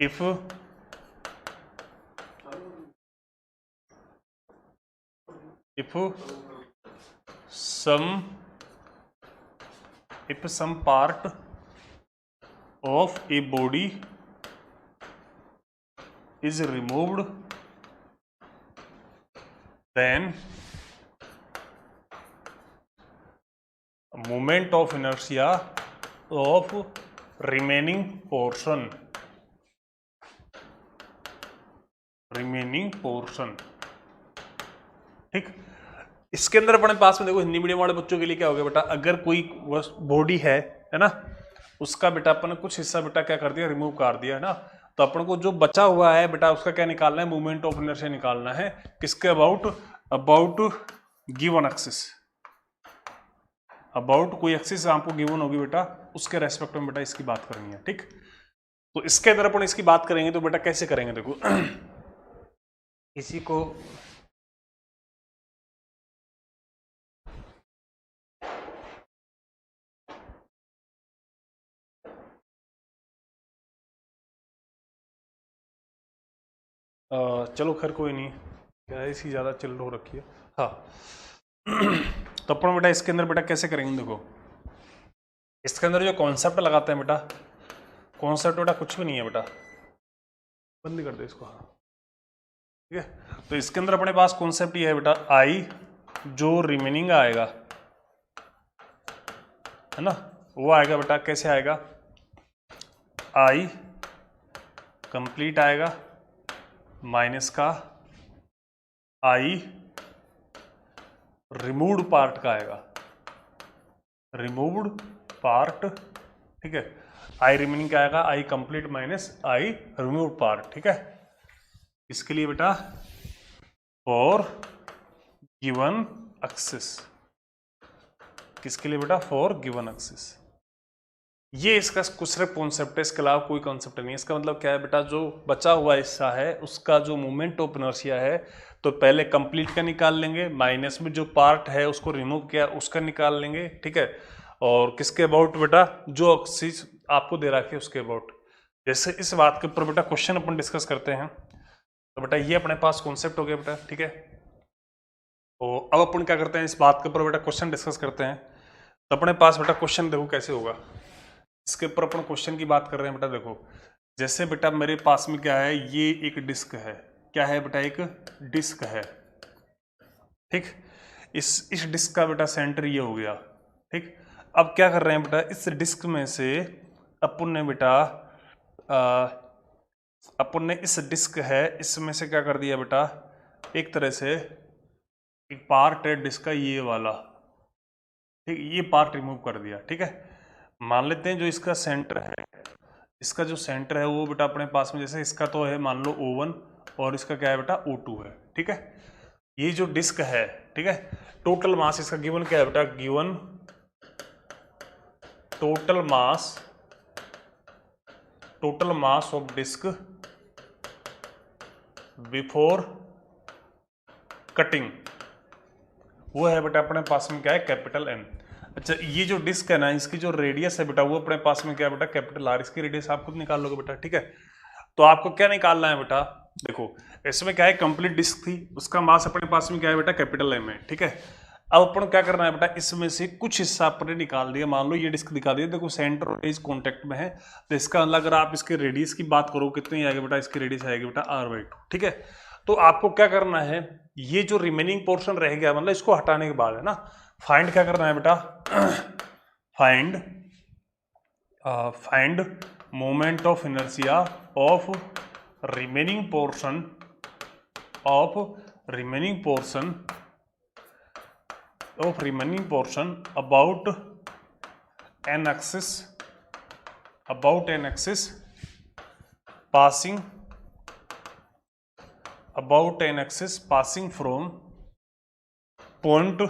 if some part of a body is removed, then moment of inertia of remaining portion ठीक। इसके अंदर अपने पास में देखो हिंदी मीडियम वाले बच्चों के लिए क्या हो गया बेटा, अगर कोई बॉडी है ना, उसका बेटा अपन कुछ हिस्सा बेटा क्या कर दिया, रिमूव कर दिया है ना, तो अपन को जो बचा हुआ है बेटा उसका क्या निकालना है, मूवमेंट ऑफ इनर्शिया निकालना है। किसके अबाउट गिवन एक्सिस, अबाउट कोई एक्सिस आपको गिवन होगी बेटा, उसके रेस्पेक्ट में बेटा इसकी बात करेंगे। ठीक, तो इसके अंदर अपन इसकी बात करेंगे तो बेटा कैसे करेंगे, देखो इसी को चलो खैर कोई नहीं, क्या ऐसी ज़्यादा चिल हो रखी है। हाँ तो अपन बेटा इसके अंदर बेटा कैसे करेंगे, देखो इसके अंदर जो कॉन्सेप्ट लगाते हैं बेटा, कॉन्सेप्ट बेटा कुछ भी नहीं है बेटा, बंद कर दे इसको। हाँ ठीक है, तो इसके अंदर अपने पास कॉन्सेप्ट ये है बेटा, आई जो रिमेनिंग आएगा है ना, वो आएगा बेटा, कैसे आएगा, आई कंप्लीट आएगा माइनस का आई रिमूव्ड पार्ट का आएगा, रिमूव्ड पार्ट। ठीक है, आई रिमेनिंग क्या आएगा, आई कंप्लीट माइनस आई रिमूव्ड पार्ट। ठीक है, इसके लिए बेटा फॉर गिवन एक्सिस, किसके लिए बेटा, फॉर गिवन एक्सिस। ये इसका कुछ सिर्फ कॉन्सेप्ट है, इसके अलावा कोई कॉन्सेप्ट नहीं है। इसका मतलब क्या है बेटा, जो बचा हुआ हिस्सा है उसका जो मूवमेंट ऑफ इनर्शिया है, तो पहले कंप्लीट का निकाल लेंगे, माइनस में जो पार्ट है उसको रिमूव किया उसका निकाल लेंगे। ठीक है, और किसके अबाउट बेटा, जो चीज आपको दे रखी है उसके अबाउट। जैसे इस बात के ऊपर बेटा क्वेश्चन अपन डिस्कस करते हैं, तो बेटा ये अपने पास कॉन्सेप्ट हो गया बेटा। ठीक है, तो अब अपन क्या करते हैं, इस बात के ऊपर बेटा क्वेश्चन डिस्कस करते हैं। तो अपने पास बेटा क्वेश्चन देखो कैसे होगा, इसके ऊपर अपन क्वेश्चन की बात कर रहे हैं बेटा। देखो जैसे बेटा मेरे पास में क्या है, ये एक डिस्क है, क्या है बेटा, एक डिस्क है। ठीक, इस डिस्क का बेटा सेंटर ये हो गया। ठीक, अब क्या कर रहे हैं बेटा, इस डिस्क में से अपन ने बेटा अपन ने इस डिस्क है इसमें से क्या कर दिया बेटा, एक तरह से एक पार्ट है डिस्क का ये वाला, ठीक, ये पार्ट रिमूव कर दिया। ठीक है, मान लेते हैं जो इसका सेंटर है, इसका जो सेंटर है वो बेटा अपने पास में, जैसे इसका तो है मान लो O1 और इसका क्या है बेटा O2 है। ठीक है, ये जो डिस्क है, ठीक है, टोटल मास इसका गिवन क्या है बेटा, given total mass of disc before cutting, वो है बेटा अपने पास में क्या है, कैपिटल N। अच्छा, ये जो डिस्क है ना, इसकी जो रेडियस है बेटा वो अपने पास में क्या है बेटा, कैपिटल R। इसकी रेडियस आप खुद निकाल लोगे बेटा। ठीक है, तो आपको क्या निकालना है बेटा, देखो इसमें क्या है, कंप्लीट डिस्क थी, उसका मास अपने पास में क्या है बेटा, कैपिटल M है। ठीक है, अब अपन क्या करना है बेटा, इसमें से कुछ हिस्सा अपने निकाल दिया, मान लो ये डिस्क दिखा दिया, देखो सेंटर और एज कॉन्टेक्ट में है, तो इसका अगर आप इसके रेडियस की बात करो कितनी आएगी बेटा, इसकी रेडियस आएगी बेटा R/2। ठीक है, तो आपको क्या करना है, ये जो रिमेनिंग पोर्शन रह गया मतलब इसको हटाने के बाद है ना, फाइंड क्या करना है बेटा, find moment of inertia of remaining portion about an axis passing from point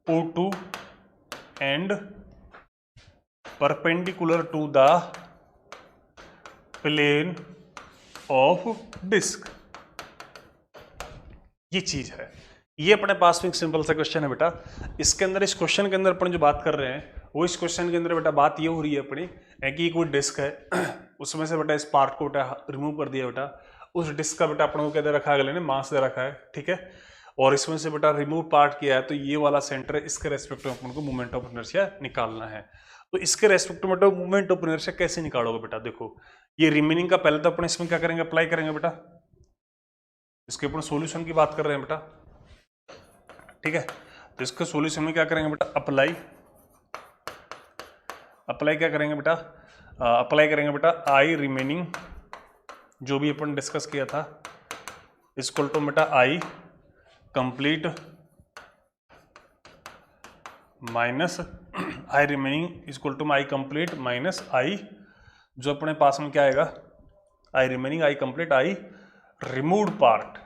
O2 and perpendicular to the plane of disk। ये चीज है, ये अपने पास में एक सिंपल सा क्वेश्चन है बेटा। इसके अंदर, इस क्वेश्चन के अंदर अपन जो बात कर रहे हैं वो इस क्वेश्चन के अंदर बेटा बात ये हो रही है अपनी, है कि कोई डिस्क है, उसमें से बेटा इस पार्ट को बेटा रिमूव कर दिया बेटा, उस डिस्क का बेटा अपने को क्या दे रखा है, अगले ने मास दे रखा है, ठीक है, और इसमें से बेटा रिमूव पार्ट किया है, तो ये वाला सेंटर है, इसके रेस्पेक्ट में अपन को मोमेंट ऑफ इनर्शिया निकालना है। तो इसके रेस्पेक्ट में मोमेंट ऑफ इनर्शिया कैसे निकालोगे बेटा, देखो ये रिमेनिंग का पहले तो अपन इसमें क्या करेंगे, अप्लाई करेंगे बेटा, इसके अपन सॉल्यूशन की बात कर रहे हैं बेटा, ठीक है, तो इसके सॉल्यूशन में क्या करेंगे बेटा, अप्लाई क्या करेंगे बेटा, अप्लाई करेंगे बेटा आई रिमेनिंग, जो भी अपन डिस्कस किया था, इक्वल टू बेटा I complete minus I remaining equal to I complete minus I, जो अपने पास में क्या आएगा, I remaining I complete I removed part,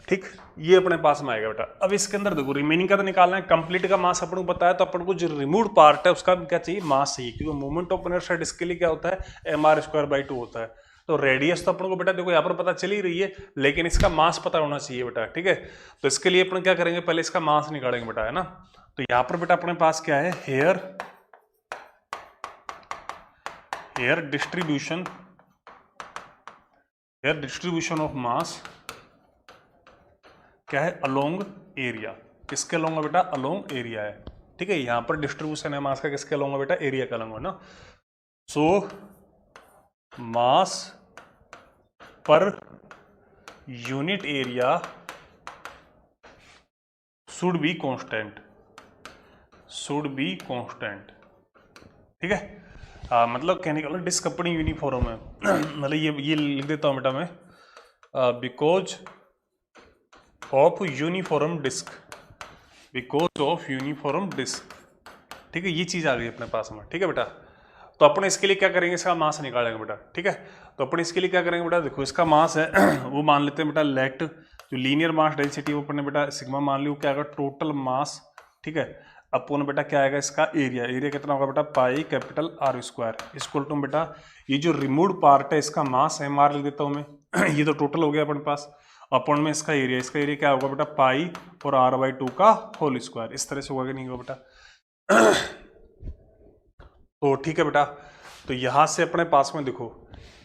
ठीक, ये अपने पास में आएगा बेटा। अब इसके अंदर देखो रिमेनिंग का तो निकालना है, कंप्लीट का मास अपन को बताया, तो अपन को जो रिमूव्ड पार्ट है उसका क्या चाहिए, मास चाहिए, क्योंकि मोमेंट ऑफ इनर्शिया डिस्क के लिए क्या होता है, mr²/2 होता है। तो रेडियस तो अपन को बेटा देखो यहाँ पर पता चल ही रही है, लेकिन इसका मास पता होना चाहिए बेटा, ठीक है, तो इसके लिए अपन क्या करेंगे, पहले इसका मास निकालेंगे बेटा, है ना। तो यहाँ पर बेटा अपने पास क्या है, हेयर डिस्ट्रीब्यूशन ऑफ मास क्या है, अलोंग एरिया, किसके अलोंग है बेटा, अलोंग एरिया है, ठीक है, यहां पर डिस्ट्रीब्यूशन है मास का, किसके अलोंग है बेटा, एरिया का अलोंग है ना। So mass per unit area should be constant, ठीक है, मतलब कहने का डिस्क अपनी यूनिफॉर्म है मतलब ये लिख देता हूं बेटा मैं, बिकॉज ऑफ यूनिफॉर्म डिस्क, ठीक है, ये चीज आ गई अपने पास में, ठीक है बेटा। तो अपन इसके लिए क्या करेंगे, इसका मास निकालेंगे बेटा, ठीक है, तो अपन इसके लिए क्या करेंगे बेटा, देखो इसका मास है वो मान लेते हैं बेटा लेट, जो लीनियर मास डेंसिटी वो अपन ने बेटा सिग्मा मान ली, वो क्या आएगा, टोटल मास, ठीक है, अपन बेटा क्या आएगा, इसका एरिया कितना होगा बेटा, pi capital R² equal to बेटा ये जो रिमूव्ड पार्ट है इसका मास mr लिख देता हूं मैं ये तो टोटल हो गया अपने पास, अपन में इसका एरिया क्या होगा बेटा, पाई और R/2 का होल स्क्वायर, इस तरह से होगा कि नहीं होगा बेटा तो ठीक है बेटा। तो यहां से अपने पास में देखो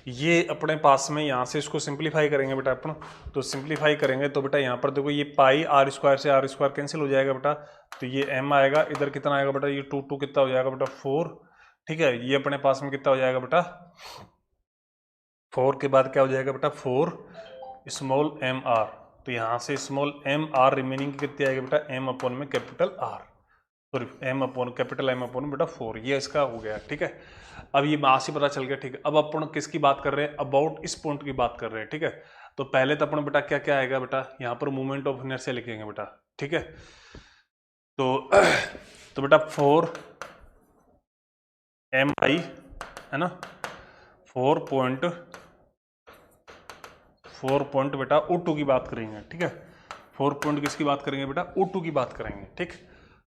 ये अपने पास में यहाँ से इसको सिंप्लीफाई करेंगे बेटा अपन, तो सिंप्लीफाई करेंगे तो बेटा यहाँ पर देखो ये पाई R² से R² कैंसिल हो जाएगा बेटा, तो ये m आएगा, इधर कितना आएगा बेटा, ये 2 कितना हो जाएगा बेटा 4, ठीक है, ये अपने पास में कितना हो जाएगा बेटा 4 के बाद क्या हो जाएगा बेटा 4 स्मॉल mr, तो यहाँ से स्मॉल mr रिमेनिंग कितनी आएगी बेटा m/में कैपिटल R, सॉरी कैपिटल M/में बेटा 4, ये इसका हो गया, ठीक है। अब ये मास ही पता चल गया, ठीक है। अब अपन किसकी बात कर रहे हैं, अबाउट इस पॉइंट की बात कर रहे हैं, ठीक है। तो पहले तो अपन बेटा क्या क्या आएगा बेटा, यहाँ पर मोमेंट ऑफ इनर्शिया लिखेंगे बेटा, ठीक है। तो बेटा 4 mi है ना, 4 पॉइंट बेटा O2 की बात करेंगे, ठीक है। 4 पॉइंट किसकी बात करेंगे बेटा, O2 की बात करेंगे, ठीक।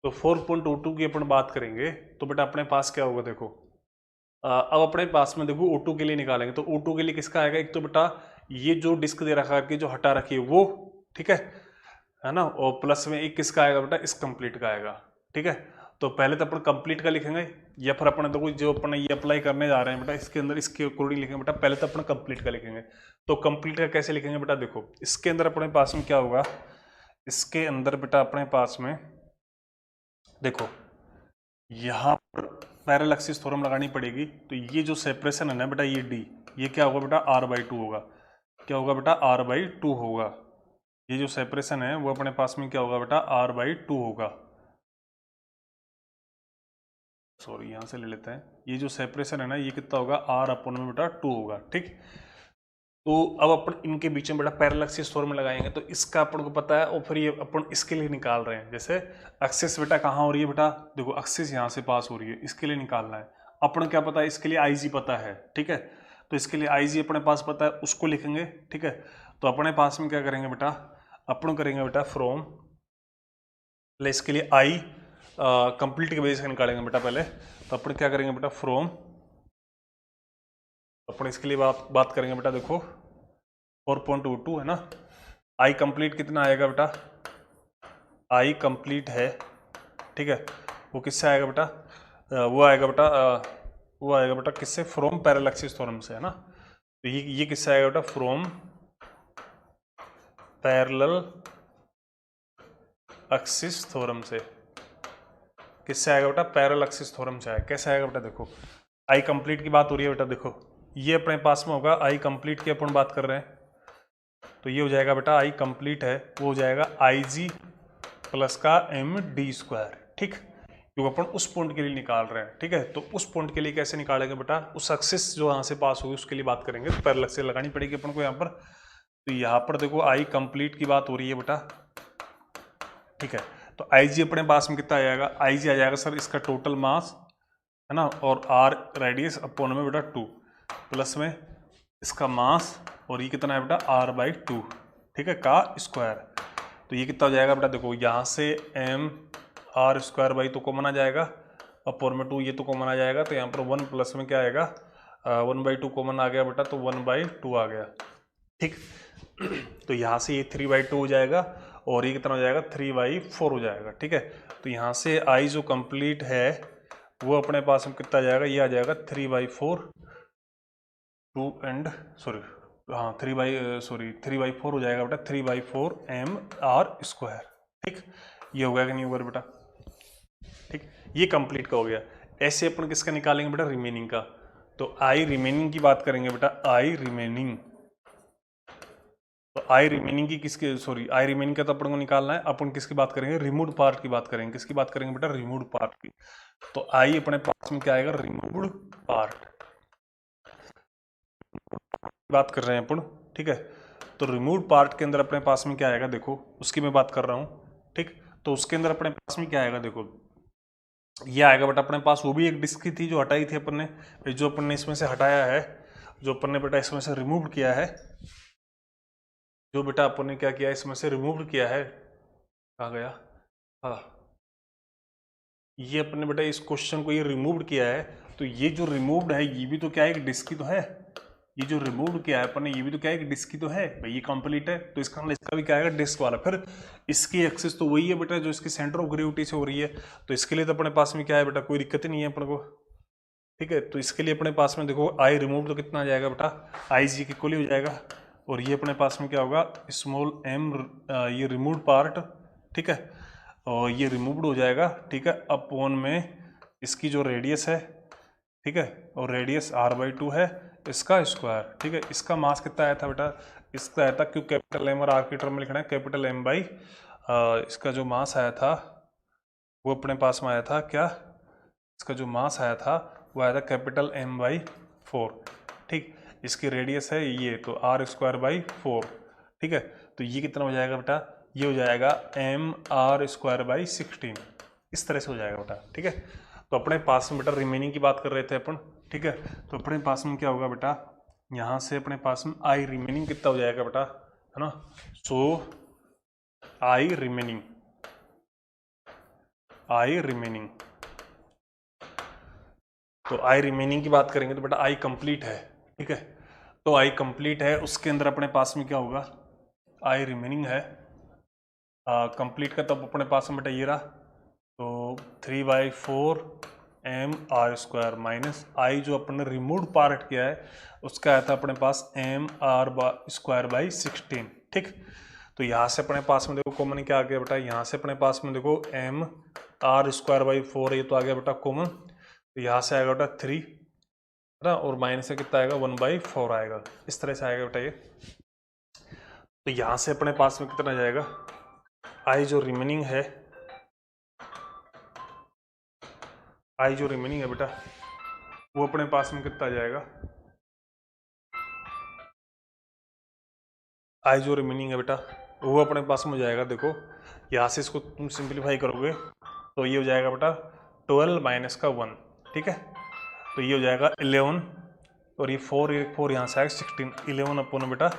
तो 4.02 की अपन बात करेंगे तो बेटा अपने पास क्या होगा, देखो अब अपने पास में देखो O2 के लिए निकालेंगे, तो O2 के लिए किसका आएगा, एक तो बेटा ये जो डिस्क दे रखा है जो हटा रखी है वो, ठीक है ना, और प्लस में एक किसका आएगा बेटा, इस कंप्लीट का आएगा, ठीक है। तो पहले तो अपन कंप्लीट का लिखेंगे, या फिर अपन देखो जो अपन ये अप्लाई करने जा रहे हैं बेटा इसके अंदर इसके अकॉर्डिंग लिखेंगे बेटा, पहले तो अपन कंप्लीट का लिखेंगे। तो कंप्लीट का कैसे लिखेंगे बेटा, देखो इसके अंदर अपने पास में क्या होगा, इसके अंदर बेटा अपने पास में देखो यहाँ पर पैरेलल एक्सिस थ्योरम लगानी पड़ेगी, तो ये जो सेपरेशन है ना बेटा ये D, ये क्या होगा बेटा R/2 होगा, क्या होगा बेटा R/2 होगा, ये जो सेपरेशन है वो अपने पास में क्या होगा बेटा R/2 होगा, सॉरी यहाँ से ले लेते हैं, ये जो सेपरेशन है ना ये कितना होगा R/में बेटा 2 होगा, ठीक। तो अब अपन इनके बीच में बेटा पैरेलल एक्सिस थ्योरम लगाएंगे, तो इसका अपन को पता है, और फिर ये अपन इसके लिए निकाल रहे हैं, जैसे एक्सिस बेटा कहाँ हो रही है बेटा, देखो एक्सिस यहाँ से पास हो रही है, इसके लिए निकालना है अपन, क्या पता है इसके लिए IG पता है, ठीक है। तो इसके लिए IG अपने पास पता है, उसको लिखेंगे, ठीक है। तो अपने पास में क्या करेंगे बेटा, अपन करेंगे बेटा फ्रॉम, इसके लिए I कंप्लीट के बेस से निकालेंगे बेटा पहले, तो अपन क्या करेंगे बेटा फ्रॉम, अपन इसके लिए बात करेंगे बेटा, देखो 4.22 है ना, I कंप्लीट कितना आएगा बेटा, I कंप्लीट है, ठीक है, वो किससे आएगा बेटा, वो आएगा बेटा किससे, फ्रॉम पैरेलल एक्सिस थ्योरम से, है ना। तो ये किससे आएगा बेटा, फ्रॉम पैरेलल एक्सिस थ्योरम से। किससे आएगा बेटा, पैरेलल एक्सिस थ्योरम से आएगा। कैसे आएगा बेटा, देखो आई कंप्लीट की बात हो रही है बेटा, देखो ये अपने पास में होगा आई कंप्लीट की अपन बात कर रहे हैं, तो ये हो जाएगा बेटा आई कंप्लीट है वो हो जाएगा आई जी प्लस का एम डी स्क्वायर, ठीक, क्योंकि अपन उस पॉइंट के लिए निकाल रहे हैं, ठीक है। तो उस पॉइंट के लिए कैसे निकालेंगे बेटा, उस एक्सिस जो यहाँ से पास होगी उसके लिए बात करेंगे, तो पैरेलल से लगानी पड़ेगी अपन को यहाँ पर। तो यहाँ पर देखो आई कंप्लीट की बात हो रही है बेटा, ठीक है। तो आई जी अपने पास में कितना आ जाएगा, आई जी आ जाएगा सर इसका टोटल मास, है ना, और आर रेडियस अपॉन में बेटा 2 प्लस में इसका मास, और ये कितना है बेटा r/2, ठीक है, का स्क्वायर। तो ये कितना हो जाएगा बेटा, देखो यहाँ से m r² 2 कॉमन आ जाएगा, अपॉन में 2 ये तो कॉमन आ जाएगा, तो यहाँ पर 1 प्लस में क्या आएगा 1/2 कॉमन आ गया बेटा, तो 1/2 आ गया, ठीक। तो यहाँ से ये 3/2 हो जाएगा, और ये कितना हो जाएगा 3/4 हो जाएगा, ठीक है। तो यहाँ से आई जो कंप्लीट है वो अपने पास में कितना आ जाएगा, ये आ जाएगा 3/4 2 एंड सॉरी हाँ 3/4 हो जाएगा बेटा, 3/4 mr², ठीक। ये हो गया कि नहीं होगा बेटा, ठीक, ये कंप्लीट का हो गया। ऐसे अपन किसका निकालेंगे बेटा, रिमेनिंग का। तो आई रिमेनिंग की बात करेंगे बेटा, आई रिमेनिंग, तो आई रिमेनिंग की किसके, सॉरी आई रिमेनिंग का तो अपन को निकालना है, अपन किसकी बात करेंगे, रिमूव्ड पार्ट की बात करेंगे। किसकी बात करेंगे बेटा, रिमूव्ड पार्ट की। तो आई अपने पास में क्या आएगा, रिमूव्ड पार्ट बात कर रहे हैं अपन, ठीक है। तो रिमूव्ड पार्ट के अंदर अपने पास में क्या आएगा, देखो उसकी मैं बात कर रहा हूँ, ठीक। तो उसके अंदर अपने पास में क्या आएगा, देखो ये आएगा बेटा अपने पास, वो भी एक डिस्क की थी जो हटाई थी अपन ने, जो अपन ने इसमें से हटाया है, जो अपन ने बेटा इसमें से रिमूव किया है, जो बेटा अपन ने क्या किया इसमें से रिमूव किया है, कहाँ गया, हाँ ये अपन ने बेटा इस क्वेश्चन को ये रिमूव किया है। तो ये जो रिमूव्ड है ये भी तो क्या है, एक डिस्क ही तो है, ये जो रिमूव किया है अपन ने ये भी तो क्या है, एक डिस्क ही तो है भाई, ये कंप्लीट है, तो इसका मतलब इसका भी क्या आएगा, डिस्क वाला। फिर इसकी एक्सिस तो वही है बेटा जो इसकी सेंटर ऑफ ग्रेविटी से हो रही है, तो इसके लिए तो अपने पास में क्या है बेटा, कोई दिक्कत ही नहीं है अपन को, ठीक है। तो इसके लिए अपने पास में देखो आई रिमूव तो कितना आ जाएगा बेटा, आई जी के इक्वल हो जाएगा, और ये अपने पास में क्या होगा स्मॉल एम, ये रिमूव्ड पार्ट, ठीक है, और ये रिमूव्ड हो जाएगा, ठीक है, अपॉन में इसकी जो रेडियस है, ठीक है, और रेडियस r/2 है, इसका स्क्वायर, ठीक है। इसका मास कितना आया था बेटा, इसका आया था, क्यों कैपिटल एम और आर के टर्म में लिखना है, कैपिटल एम बाई इसका जो मास आया था वो अपने पास में आया था क्या, इसका जो मास आया था वो आया था कैपिटल m/4, ठीक। इसकी रेडियस है ये, तो r²/4, ठीक है। तो ये कितना हो जाएगा बेटा, ये हो जाएगा mr²/16, इस तरह से हो जाएगा बेटा, ठीक है। तो अपने पास में बेटा रिमेनिंग की बात कर रहे थे अपन, ठीक है। तो अपने पास में क्या होगा बेटा, यहाँ से अपने पास में आई रिमेनिंग कितना हो जाएगा बेटा, है ना। सो आई रिमेनिंग तो आई रिमेनिंग की बात करेंगे तो बेटा आई कंप्लीट है, ठीक है। तो आई कंप्लीट है, उसके अंदर अपने पास में क्या होगा, आई रिमेनिंग है, कंप्लीट का तब अपने पास में बेटा ये रहा, तो 3/4 mr² माइनस आई जो अपन ने रिमूव्ड पार्ट किया है उसका आया था अपने पास mr²/16, ठीक। तो यहाँ से अपने पास में देखो कॉमन क्या आ गया बेटा, यहाँ से अपने पास में देखो mr²/4 ये तो आ गया बेटा कॉमन, तो यहाँ से आएगा बेटा 3, है ना, और माइनस से कितना आएगा 1/4 आएगा, इस तरह से आएगा बेटा ये। तो यहाँ से अपने पास में कितना जाएगा, आई जो रिमेनिंग है, आई जो रिमेनिंग है बेटा वो अपने पास में कितना आ जाएगा, आई जो रिमेनिंग है बेटा वो अपने पास में हो जाएगा, देखो यहाँ से इसको तुम सिंप्लीफाई करोगे तो ये हो जाएगा बेटा 12 माइनस का 1, ठीक है। तो ये हो जाएगा 11, और ये 4 यहाँ से आएगा 16, 11 अपॉन बेटा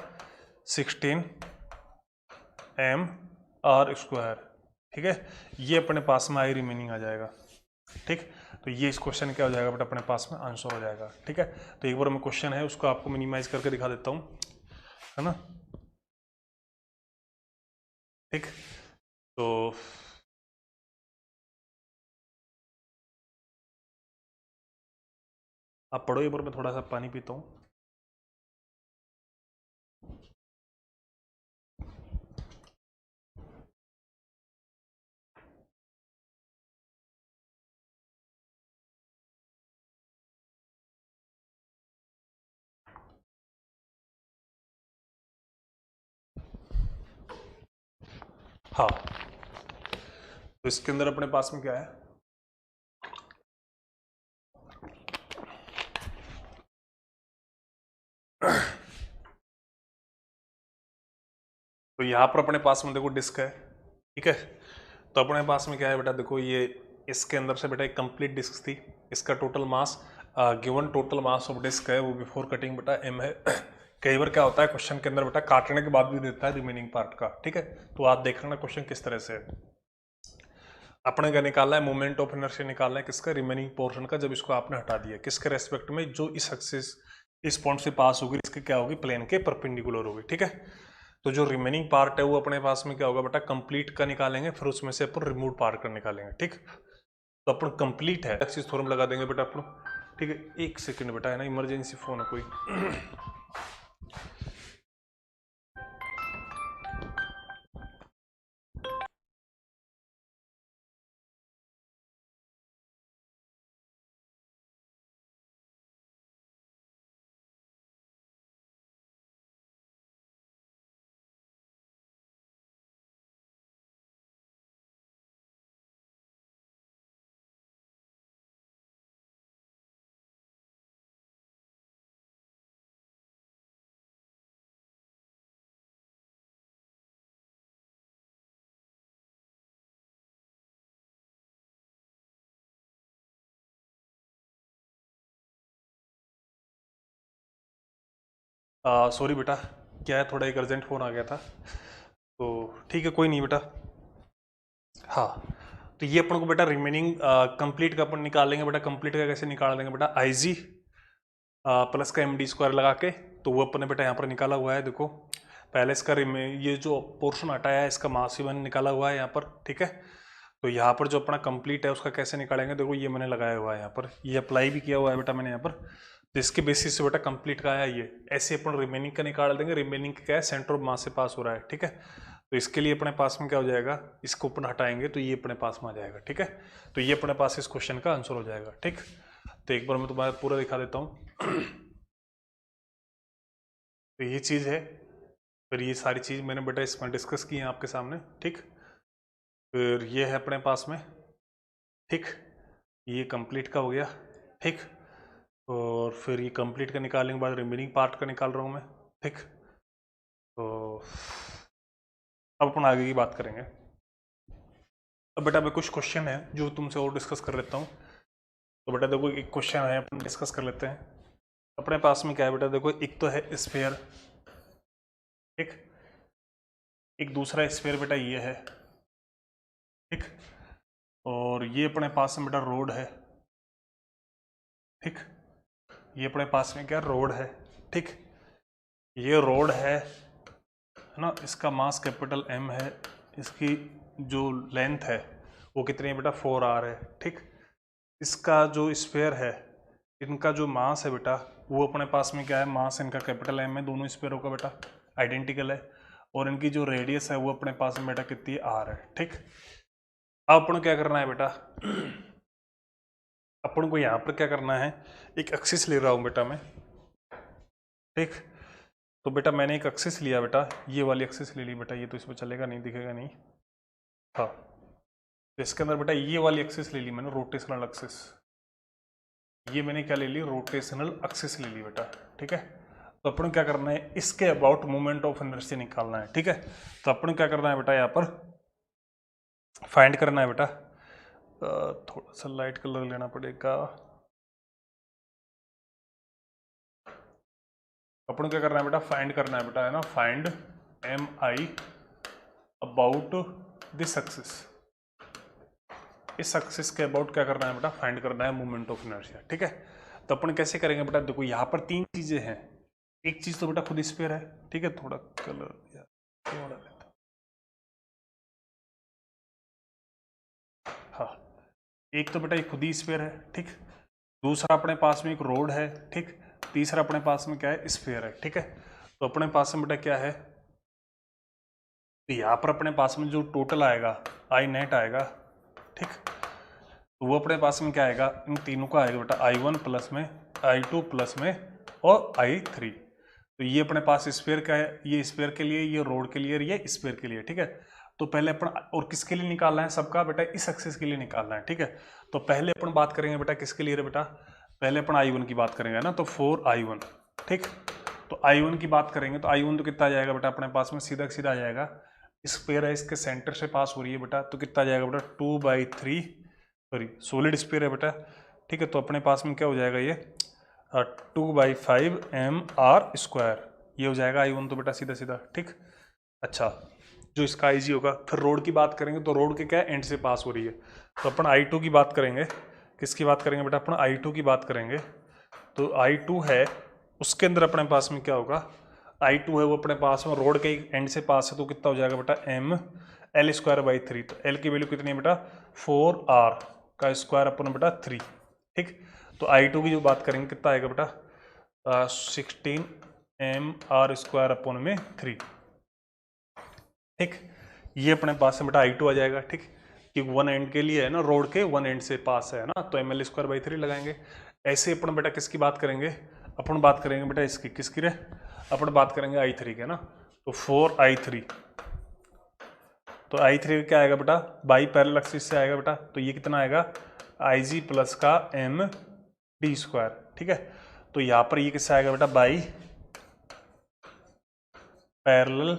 16 mr², ठीक है। ये अपने पास में आई रिमेनिंग आ जाएगा, ठीक। तो ये इस क्वेश्चन क्या हो जाएगा बेटा, अपने पास में आंसर हो जाएगा, ठीक है। तो एक बार मैं क्वेश्चन है उसको आपको मिनिमाइज करके दिखा देता हूँ, है ना, ठीक। तो आप पढ़ो, एक बार मैं थोड़ा सा पानी पीता हूँ। हाँ, तो इसके अंदर अपने पास में क्या है, तो यहाँ पर अपने पास में देखो डिस्क है, ठीक है। तो अपने पास में क्या है बेटा, देखो ये इसके अंदर से बेटा एक कंप्लीट डिस्क थी, इसका total mass given total mass of disc है वो बिफोर कटिंग बेटा m है। कई बार क्या होता है क्वेश्चन के अंदर बेटा काटने के बाद भी देता है रिमेनिंग पार्ट का, ठीक है। तो आप देख लेना क्वेश्चन किस तरह से है। अपने क्या निकालना है, मोमेंट ऑफ इनर्शिया निकालना है किसका, रिमेनिंग पोर्शन का, जब इसको आपने हटा दिया, किसके रेस्पेक्ट में, जो इस एक्सिस इस पॉइंट से पास होगी, इसके क्या होगी, प्लेन के परपेंडिकुलर होगी, ठीक है। तो जो रिमेनिंग पार्ट है वो अपने पास में क्या होगा बेटा, कंप्लीट का निकालेंगे, फिर उसमें से अपन रिमूव पार्ट का निकालेंगे, ठीक। तो अपन कंप्लीट है एक्सिस थ्योरम लगा देंगे बेटा अपन, ठीक है। एक सेकंड बेटा, है ना, इमरजेंसी फोन है कोई। सॉरी बेटा, क्या है, थोड़ा एक अर्जेंट फोन आ गया था, तो ठीक है, कोई नहीं बेटा। हाँ, तो ये अपन को बेटा रिमेनिंग कंप्लीट का अपन निकालेंगे बेटा। कंप्लीट का कैसे निकाल देंगे बेटा, आई जी प्लस का एम डी स्क्वायर लगा के, तो वो अपन ने बेटा यहाँ पर निकाला हुआ है, देखो पहले इसका ये जो पोर्शन हटाया है इसका मास ही मैंने निकाला हुआ है यहाँ पर, ठीक है। तो यहाँ पर जो अपना कंप्लीट है उसका कैसे निकालेंगे, देखो ये मैंने लगाया हुआ है यहाँ पर, ये अप्लाई भी किया हुआ है बेटा मैंने यहाँ पर। तो इसके बेसिस से बेटा कंप्लीट का आया ये, ऐसे अपन रिमेनिंग का निकाल देंगे। रिमेनिंग क्या है, सेंटर ऑफ मास से पास हो रहा है, ठीक है। तो इसके लिए अपने पास में क्या हो जाएगा, इसको अपन हटाएंगे तो ये अपने पास में आ जाएगा, ठीक है। तो ये अपने पास इस क्वेश्चन का आंसर हो जाएगा, ठीक। तो एक बार मैं तुम्हारा पूरा दिखा देता हूँ। तो ये चीज़ है, फिर ये सारी चीज़ मैंने बेटा इसमें डिस्कस की है आपके सामने, ठीक। फिर ये है अपने पास में, ठीक, ये कंप्लीट का हो गया, ठीक। और फिर ये कंप्लीट का निकालने के बाद रिमेनिंग पार्ट का निकाल रहा हूँ मैं, ठीक। तो अब अपन आगे की बात करेंगे। अब बेटा कुछ क्वेश्चन है जो तुमसे और डिस्कस कर लेता हूँ। तो बेटा देखो एक क्वेश्चन है, अपन डिस्कस कर लेते हैं। अपने पास में क्या है बेटा, देखो एक तो है स्फीयर, ठीक, एक दूसरा स्फीयर बेटा ये है, ठीक। और ये अपने पास में बेटा रोड है, ठीक। ये अपने पास में क्या रोड है, ठीक। ये रोड है ना, इसका मास कैपिटल एम है, इसकी जो लेंथ है वो कितनी है बेटा, 4r है, ठीक। इसका जो स्फीयर है, इनका जो मास है बेटा वो अपने पास में क्या है, मास इनका कैपिटल एम है, दोनों स्फीयरों का बेटा आइडेंटिकल है। और इनकी जो रेडियस है वो अपने पास में बेटा कितनी है, r है, ठीक। अब अपन क्या करना है बेटा, अपन को यहाँ पर क्या करना है, एक एक्सिस ले रहा हूँ बेटा मैं, ठीक। तो बेटा मैंने एक एक्सिस लिया बेटा, ये वाली एक्सिस ले ली बेटा, ये तो इसमें चलेगा नहीं, दिखेगा नहीं, हाँ। तो इसके अंदर बेटा ये वाली एक्सिस ले ली मैंने, रोटेशनल एक्सिस, ये मैंने क्या ले ली, रोटेशनल एक्सिस ले ली बेटा, ठीक है। तो अपन क्या करना है, इसके अबाउट मोमेंट ऑफ इनर्शिया निकालना है, ठीक है। तो अपन क्या करना है बेटा, यहाँ पर फाइंड करना है बेटा, थोड़ा सा लाइट कलर लेना पड़ेगा। अपन क्या करना है बेटा, फाइंड करना है बेटा, है ना, find M I about this axis, इस एक्सिस के अबाउट क्या करना है बेटा, फाइंड करना है मोमेंट ऑफ इनर्शिया, ठीक है। तो अपन कैसे करेंगे बेटा, देखो यहाँ पर तीन चीजें हैं। एक चीज तो बेटा खुद स्फीयर है, ठीक है, थोड़ा कलर थोड़ा लेता, हाँ। एक तो बेटा ये खुद ही स्फीयर है, ठीक। दूसरा अपने पास में एक रोड है, ठीक। तीसरा अपने पास में क्या है, स्फीयर है, ठीक है। तो अपने पास में बेटा क्या है, तो यहाँ पर अपने पास में जो टोटल आएगा आई नेट आएगा, ठीक। तो वो अपने पास में क्या आएगा, इन तीनों का आएगा बेटा I1 प्लस में, I2 प्लस में और I3। तो ये अपने पास स्फीयर का है, ये स्फीयर के लिए, ये रोड के लिए, ये स्फीयर के लिए, ठीक है। तो पहले अपन, और किसके लिए निकालना है सबका बेटा, इस एक्सिस के लिए निकालना है, ठीक है। तो पहले अपन बात करेंगे बेटा किसके लिए रे बेटा, पहले अपन I1 की बात करेंगे ना, तो 4I1, ठीक। तो I1 की बात करेंगे तो I1 तो कितना आ जाएगा बेटा अपने पास में, सीधा सीधा आ जाएगा, स्फीयर है इसके सेंटर से पास हो रही है बेटा, तो कितना आ जाएगा बेटा 2/3, सॉरी सॉलिड स्फीयर है बेटा, ठीक है। तो अपने पास में क्या हो जाएगा ये 2/5 mr², ये हो जाएगा I1 तो बेटा सीधा सीधा, ठीक। अच्छा, जो इसका IG होगा, फिर रोड की बात करेंगे तो रोड के क्या एंड से पास हो रही है, तो अपन I2 की बात करेंगे, किसकी बात करेंगे बेटा, अपन I2 की बात करेंगे। तो I2 है, उसके अंदर अपने पास में क्या होगा, I2 है वो अपने पास में रोड के एंड से पास है, तो कितना हो जाएगा बेटा ml²/3। तो L की वैल्यू कितनी है बेटा 4r का स्क्वायर अपन बेटा 3, ठीक। तो I2 की जो बात करेंगे कितना आएगा बेटा 16 mr²/3, ठीक। ये अपने पास से बेटा I2 आ जाएगा, ठीक। कि वन एंड के लिए है ना, रोड के वन एंड से पास है ना, तो ml²/3 लगाएंगे। ऐसे अपन बेटा किसकी बात करेंगे, अपन बात करेंगे बेटा इसकी, किसकी रे, अपन बात करेंगे I3 के ना, तो 4I3। तो I3 क्या आएगा बेटा, बाई पैरेलल एक्सिस से आएगा बेटा, तो ये कितना आएगा IG प्लस का md², ठीक है। तो यहाँ पर ये किससे आएगा बेटा, बाई पैरेलल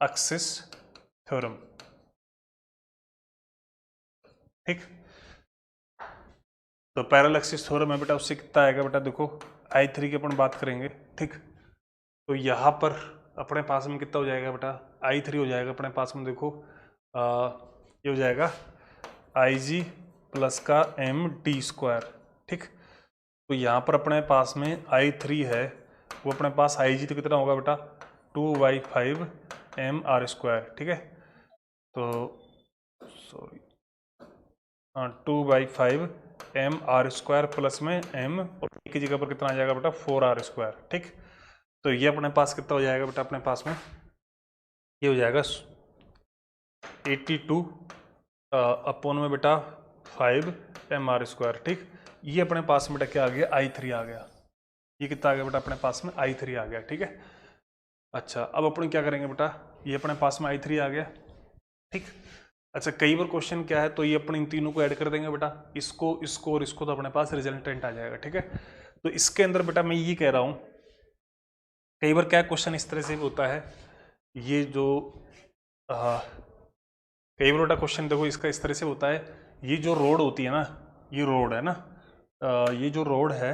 एक्सिस थ्योरम, ठीक। तो पैरेलल एक्सिस थ्योरम है बेटा, उससे कितना आएगा बेटा, देखो I3 की अपन बात करेंगे, ठीक। तो यहाँ पर अपने पास में कितना हो जाएगा बेटा, I3 हो जाएगा अपने पास में, देखो ये हो जाएगा IG प्लस का md², ठीक। तो यहाँ पर अपने पास में I3 है, वो अपने पास IG तो कितना होगा बेटा 2/5 mr², ठीक है। तो सॉरी 2/5 mr² प्लस में m, और की जगह पर कितना आ जाएगा बेटा 4r², ठीक। तो ये अपने पास कितना हो जाएगा बेटा, अपने पास में ये हो जाएगा 82 अपॉन में बेटा 5 mr², ठीक। ये अपने पास में बेटा क्या आ गया, I3 आ गया। ये कितना आ गया बेटा अपने पास में I3 आ गया, ठीक है। अच्छा, अब अपन क्या करेंगे बेटा, ये अपने पास में I3 आ गया, ठीक। अच्छा, कई बार क्वेश्चन क्या है, तो ये अपन इन तीनों को ऐड कर देंगे बेटा, इसको इसको और इसको, तो अपने पास रिजल्टेंट आ जाएगा, ठीक है। तो इसके अंदर बेटा मैं ये कह रहा हूँ, कई बार क्या क्वेश्चन इस तरह से भी होता है, ये जो कई बार बेटा क्वेश्चन देखो इसका इस तरह से होता है, ये जो रोड होती है ना, ये रोड है ना, ये जो रोड है,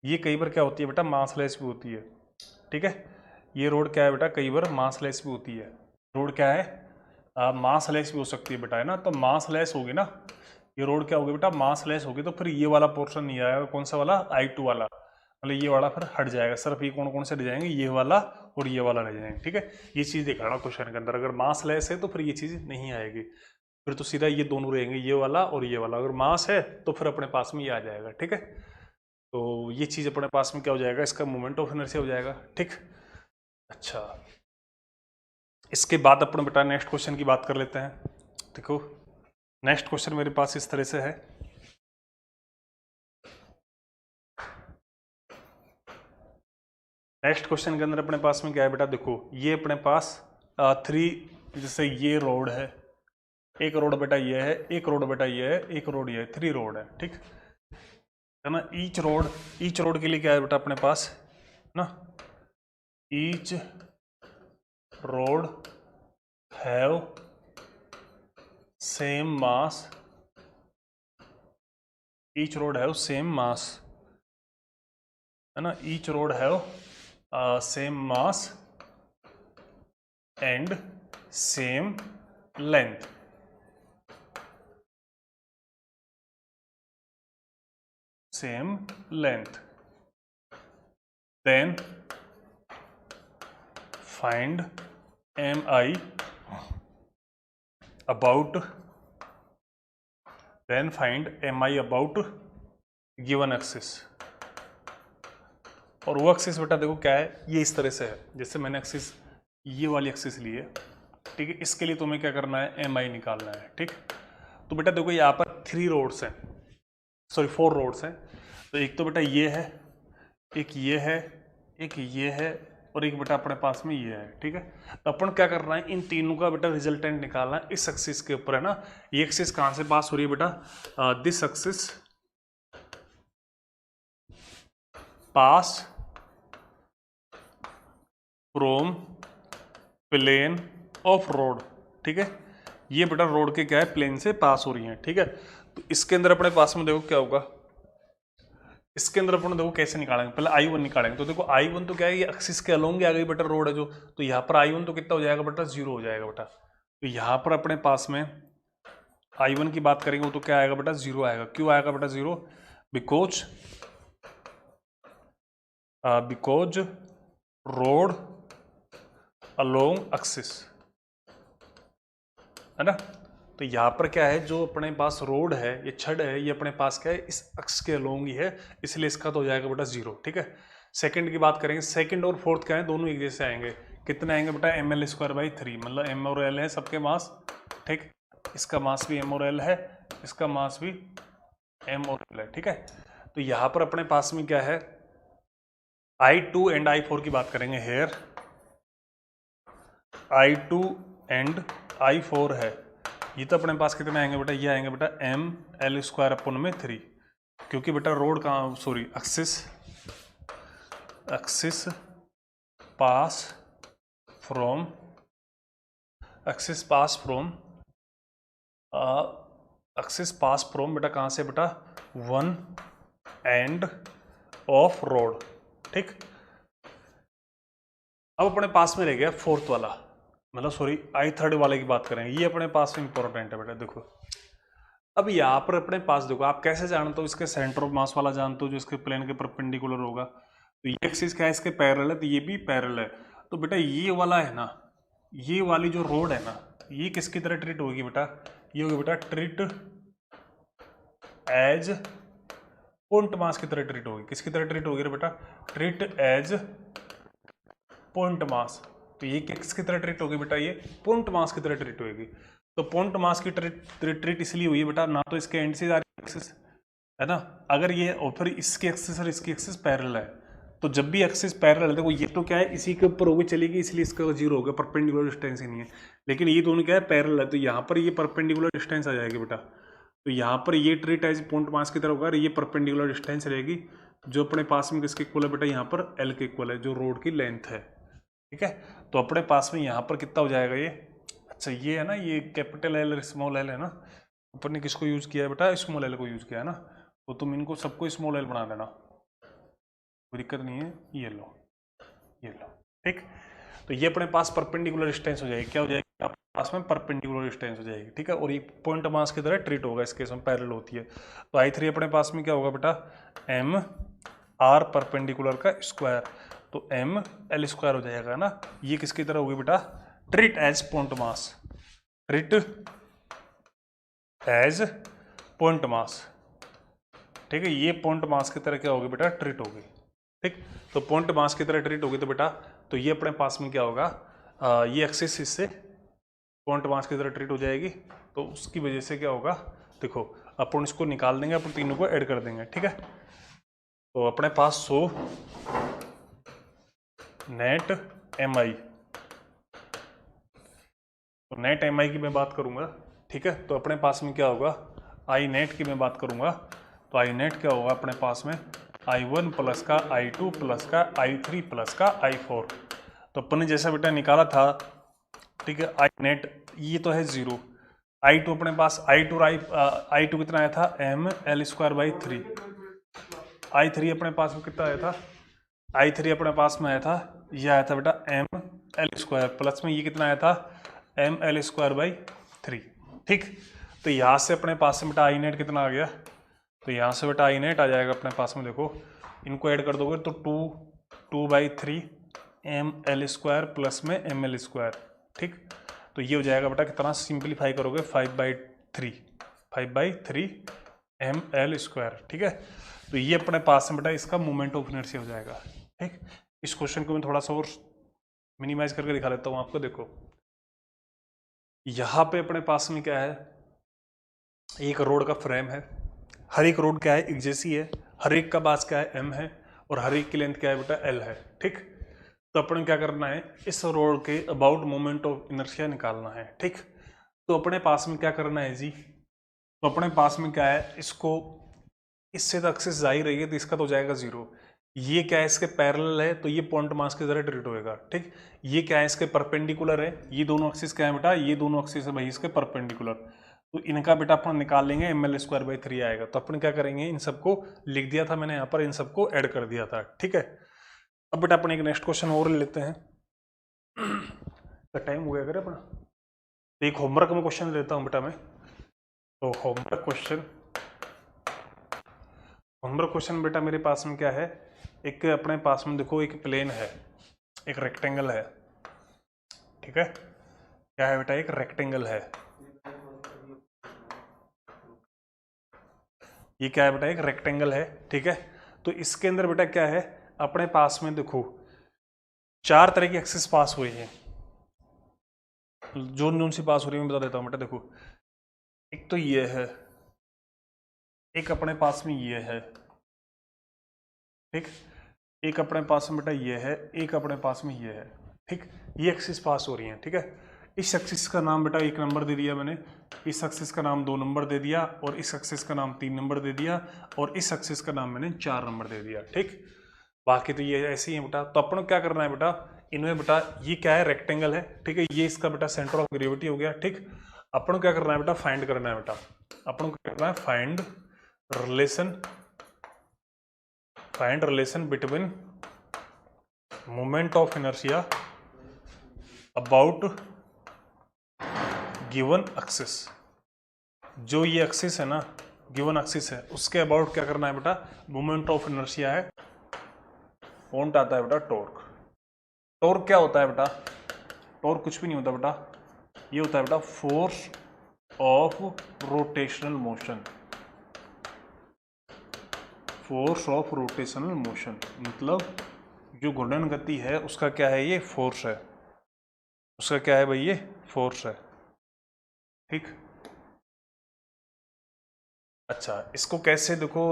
ये कई बार क्या होती है बेटा मासलेस भी होती है, ठीक है। ये रोड क्या है बेटा, कई बार मासलेस भी होती है, रोड क्या है मासलेस भी हो सकती है बेटा, है ना। तो मासलेस होगी ना, ये रोड क्या होगी बेटा मासलेस होगी, तो फिर ये वाला पोर्शन नहीं आएगा, कौन सा वाला I2 वाला, मतलब ये वाला फिर हट जाएगा, सिर्फ ये कौन कौन से रह जाएंगे, ये वाला और ये वाला रह जाएंगे, ठीक है। ये चीज़ दिखाना क्वेश्चन के अंदर, अगर मास लेस है तो फिर ये चीज़ नहीं आएगी, फिर तो सीधा ये दोनों रहेंगे, ये वाला और ये वाला। अगर मास है तो फिर अपने पास में ये आ जाएगा, ठीक है। तो ये चीज़ अपने पास में क्या हो जाएगा, इसका मोमेंट ऑफ इनर्शिया हो जाएगा, ठीक। अच्छा, इसके बाद अपन बेटा नेक्स्ट क्वेश्चन की बात कर लेते हैं। देखो नेक्स्ट क्वेश्चन मेरे पास इस तरह से है, नेक्स्ट क्वेश्चन के अंदर अपने पास में क्या है बेटा, देखो ये अपने पास 3, जैसे ये रोड है, एक रोड बेटा ये है, एक रोड बेटा ये है, एक रोड ये है, 3 रोड है, ठीक है ना। ईच रोड के लिए क्या है बेटा अपने पास ना, each rod have same mass, each rod have same mass, है ना, each rod have same mass and same length, same length, then find mi about then find M I about given axis. और वो axis बेटा देखो क्या है, ये इस तरह से है, जैसे मैंने एक्सिस ये वाली एक्सिस ली है, ठीक है। इसके लिए तुम्हें क्या करना है, एम आई निकालना है, ठीक। तो बेटा देखो यहाँ पर 3 रोड्स हैं, सॉरी 4 रोड्स हैं। तो एक तो बेटा ये है, एक ये है, एक ये है, और एक बेटा अपने पास में ये है, ठीक है। तो अपन क्या करना है, इन तीनों का बेटा रिजल्टेंट निकालना है इस एक्सिस के ऊपर, है ना। ये एक्सिस कहाँ से पास हो रही है बेटा, this axis pass from plane of rod, ठीक है। ये बेटा रोड के क्या है, प्लेन से पास हो रही हैं, ठीक है। तो इसके अंदर अपने पास में देखो क्या होगा, इसके अंदर अपन देखो कैसे निकालेंगे, पहले I1 निकालेंगे। तो देखो I1 तो क्या है, ये एक्सिस के अलोंग आ गई बेटा रोड है जो, तो यहाँ पर I1 तो कितना हो जाएगा बेटा, 0 हो जाएगा बेटा। तो यहाँ पर अपने पास में I1 की बात करेंगे, वो तो क्या आएगा बेटा, 0 आएगा। क्यों आएगा बेटा 0, बिकॉज रोड अलोंग एक्सिस, है ना। तो यहाँ पर क्या है, जो अपने पास रोड है, ये छड़ है, ये अपने पास क्या है, इस अक्ष के अलोंग ही है, इसलिए इसका तो हो जाएगा बेटा 0, ठीक है। सेकंड की बात करेंगे, सेकंड और फोर्थ क्या है, दोनों एक जैसे आएंगे। कितने आएंगे बेटा, ml²/3, मतलब m और l है सबके मास, ठीक। इसका मास भी m और l है, इसका मास भी m और l है, ठीक है। तो यहाँ पर अपने पास में क्या है, I2 एंड I4 की बात करेंगे। हेयर I2 एंड I4 है, ये तो अपने पास कितने आएंगे बेटा, ये आएंगे बेटा ml²/3, क्योंकि बेटा रोड कहाँ, सॉरी एक्सिस पास फ्रॉम बेटा कहाँ से बेटा, 1 एंड ऑफ रोड, ठीक। अब अपने पास में रह गया फोर्थ वाला, मतलब सॉरी I3 वाले की बात करेंगे, ये अपने पास में इंपॉर्टेंट है बेटा। देखो अब यहाँ पर अपने पास देखो, आप कैसे जानते हो, इसके सेंटर ऑफ मास वाला जानते हो, जो इसके प्लेन के परपेंडिकुलर होगा। तो ये एक्सिस क्या है, इसके पैरेलल है, तो ये भी पैरेलल है। तो बेटा ये वाला है ना, ये वाली जो रोड है ना, ये किसकी तरह ट्रीट होगी बेटा, ये होगी बेटा ट्रीट एज पॉइंट मास की तरह ट्रीट होगी। किसकी तरह ट्रीट होगी बेटा, ट्रीट एज पॉइंट मास। तो ये किसकी तरह ट्रीट होगी बेटा, ये पॉइंट मास की तरह ट्रीट होगी। तो पॉइंट मास की ट्रीट इसलिए हुई है बेटा, ना तो इसके एंड से जा रही एक्सिस, है ना। अगर ये और फिर इसकी एक्सिस और इसकी एक्सिस पैरेलल है, तो जब भी एक्सिस पैरेलल है, देखो ये तो क्या है, इसी के ऊपर होगी चलेगी, इसलिए इसका 0 होगा, परपेंडिकुलर डिस्टेंस ही नहीं है। लेकिन ये दोनों क्या है, पैरेलल है, तो यहाँ पर ये परपेंडिकुलर डिस्टेंस आ जाएगी बेटा। तो यहाँ पर ये ट्रीट एज पॉइंट मास की तरह होगा, और ये परपेंडिकुलर डिस्टेंस रहेगी, जो अपने पास में किसके इक्वल है बेटा, यहाँ पर L के इक्वल है, जो रोड की लेंथ है, ठीक है। तो अपने पास में यहाँ पर कितना हो जाएगा ये, अच्छा ये है ना, ये कैपिटल L स्मॉल l है ना, अपन ने किसको यूज किया है बेटा, स्मॉल l को यूज किया है ना। तो तुम इनको सबको स्मॉल l बना देना, कोई दिक्कत नहीं है। ये लो, ठीक। तो ये अपने पास परपेंडिकुलर डिस्टेंस हो जाएगी, क्या हो जाएगी अपने पास में, परपेंडिकुलर डिस्टेंस हो जाएगी, ठीक है। और ये पॉइंट मास की तरह ट्रीट होगा, इस केस में पैरेलल होती है। तो I3 अपने पास में क्या होगा बेटा, m r परपेंडिकुलर का स्क्वायर, तो ml² हो जाएगा ना। ये किसकी तरह होगी बेटा, treat as point mass, treat as point mass, ठीक है। ये पॉइंट मास की तरह क्या होगी बेटा, ट्रीट होगी, ठीक। तो पॉइंट मास की तरह ट्रीट होगी, तो बेटा तो ये अपने पास में क्या होगा, ये एक्सिस इससे पॉइंट मास की तरह ट्रीट हो जाएगी। तो उसकी वजह से क्या होगा, देखो अपन इसको निकाल देंगे, अपन तीनों को ऐड कर देंगे, ठीक है। तो अपने पास 100 नेट एम आई, तो नेट एम आई की मैं बात करूंगा, ठीक है। तो अपने पास में क्या होगा, आई नेट की मैं बात करूंगा, तो आई नेट क्या होगा अपने पास में, I1 प्लस का I2 प्लस का I3 प्लस का I4। तो अपन ने जैसा बेटा निकाला था, ठीक है, आई नेट ये तो है 0, I2 अपने पास I2 कितना आया था, ml²/3, I3 अपने पास में कितना आया था, I3 अपने पास में आया था, ये आया था बेटा ml² प्लस में ये कितना आया था, ml²/3, ठीक। तो यहाँ से अपने पास में बेटा आई नेट कितना आ गया, तो यहाँ से बेटा आई नेट आ जाएगा अपने पास में, देखो इनको ऐड कर दोगे तो 2/3 ml² प्लस में ml², ठीक। तो ये हो जाएगा बेटा कितना, सिंप्लीफाई करोगे 5/3, 5/3 ml², ठीक है। तो ये अपने पास में बेटा इसका मोमेंट ऑफ इनर्शिया हो जाएगा, ठीक। इस क्वेश्चन को मैं थोड़ा सा और मिनिमाइज करके दिखा लेता हूँ आपको। देखो यहाँ पे अपने पास में क्या है, एक रोड का फ्रेम है, हर एक रोड क्या है, एक जैसी है, हर एक का बास क्या है, m है, और हर एक की लेंथ क्या है बेटा, l है, ठीक। तो अपन क्या करना है, इस रोड के अबाउट मोमेंट ऑफ इनर्शिया निकालना है, ठीक। तो अपने पास में क्या करना है जी, तो अपने पास में क्या है, इसको इससे तो एक्सिस जा ही रही है तो इसका तो जाएगा 0। ये क्या है, इसके पैरेलल है तो ये पॉइंट मास के जरिए ट्रीट होएगा, ठीक। ये क्या है, इसके परपेंडिकुलर है, ये दोनों एक्सिस क्या है बेटा, ये दोनों एक्सिस है भाई इसके परपेंडिकुलर। तो इनका बेटा अपन निकाल लेंगे, ml²/3 आएगा। तो अपन क्या करेंगे, इन सबको लिख दिया था मैंने यहाँ पर, इन सबको ऐड कर दिया था, ठीक है। अब बेटा अपन एक नेक्स्ट क्वेश्चन और लेते हैं। टाइम हो गया करे अपना, तो एक होमवर्क में क्वेश्चन देता हूँ बेटा मैं। तो होमवर्क क्वेश्चन बेटा मेरे पास में क्या है, एक अपने पास में देखो एक प्लेन है, एक रेक्टेंगल है, ठीक है। क्या है बेटा, एक रेक्टेंगल है, ये क्या है बेटा, एक रेक्टेंगल है, ठीक है। तो इसके अंदर बेटा क्या है, अपने पास में देखो 4 तरह की एक्सिस पास हुई है। जोन सी पास हो रही है मैं बता देता हूँ बेटा। देखो एक तो ये है, एक अपने पास में ये है, ठीक। एक अपने पास में बेटा ये है, एक अपने पास में ये है, ठीक। ये एक्सिस पास हो रही है, ठीक है। इस एक्सिस का नाम बेटा 1 नंबर दे दिया मैंने, इस एक्सिस का नाम 2 नंबर दे दिया, और इस एक्सिस का नाम 3 नंबर दे दिया, और इस एक्सिस का नाम मैंने 4 नंबर दे दिया, ठीक। बाकी तो ये ऐसे ही है बेटा। तो अपन क्या करना है बेटा, इनमें बेटा ये क्या है, रेक्टेंगल है, ठीक है। ये इसका बेटा सेंटर ऑफ ग्रेविटी हो गया, ठीक। अपन क्या करना है बेटा, फाइंड करना है बेटा, अपन को क्या करना है, find relation between moment of inertia about given axis. जो ये एक्सिस है ना, गिवन एक्सिस है, उसके अबाउट क्या करना है बेटा, मोमेंट ऑफ इनर्शिया है, कौन आता है बेटा, टॉर्क। टॉर्क क्या होता है बेटा, टॉर्क कुछ भी नहीं होता बेटा, ये होता है बेटा force of rotational motion, force of rotational motion मतलब जो घूर्णन गति है उसका क्या है, ये फोर्स है, उसका क्या है भाई, ये फोर्स है, ठीक। अच्छा इसको कैसे देखो,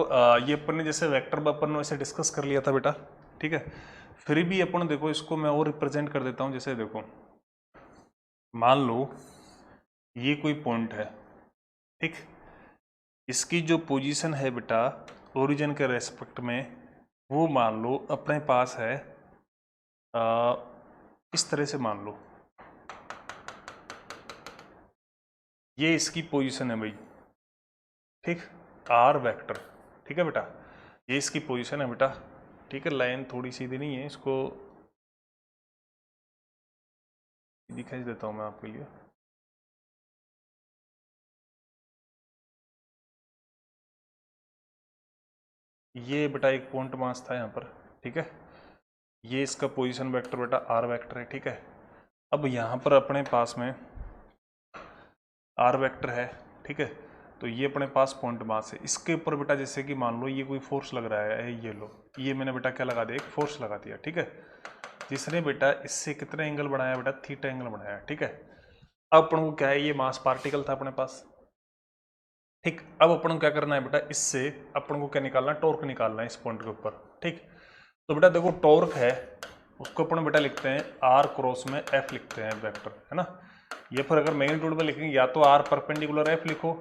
ये अपन ने जैसे वेक्टर अपन ने ऐसे डिस्कस कर लिया था बेटा, ठीक है। फिर भी अपन देखो इसको मैं और रिप्रेजेंट कर देता हूँ। जैसे देखो मान लो ये कोई पॉइंट है, ठीक। इसकी जो पोजीशन है बेटा ओरिजिन के रेस्पेक्ट में, वो मान लो अपने पास है इस तरह से, मान लो ये इसकी पोजीशन है भाई, ठीक, आर वेक्टर, ठीक है बेटा। ये इसकी पोजीशन है बेटा, ठीक है। लाइन थोड़ी सीधी नहीं है, इसको दिखाई देता हूँ मैं आपके लिए। ये बेटा एक पॉइंट मास था यहाँ पर, ठीक है। ये इसका पोजीशन वेक्टर बेटा आर वेक्टर है, ठीक है। अब यहाँ पर अपने पास में आर वेक्टर है, ठीक है। तो ये अपने पास पॉइंट मास है, इसके ऊपर बेटा जैसे कि मान लो ये कोई फोर्स लग रहा है, ये लो, ये मैंने बेटा क्या लगा दिया, एक फोर्स लगा दिया, ठीक है। जिसने बेटा इससे कितना एंगल बनाया बेटा, थीटा एंगल बनाया, ठीक है। अब अपन को क्या है, ये मास पार्टिकल था अपने पास, ठीक। अब अपन को क्या करना है बेटा, इससे अपन को क्या निकालना है, टॉर्क निकालना है इस पॉइंट के ऊपर, ठीक। तो बेटा देखो टॉर्क है, उसको अपन बेटा लिखते हैं आर क्रॉस में एफ लिखते हैं, वेक्टर है ना। या फिर अगर मैग्नीट्यूड में लिखेंगे या तो आर परपेंडिकुलर एफ लिखो,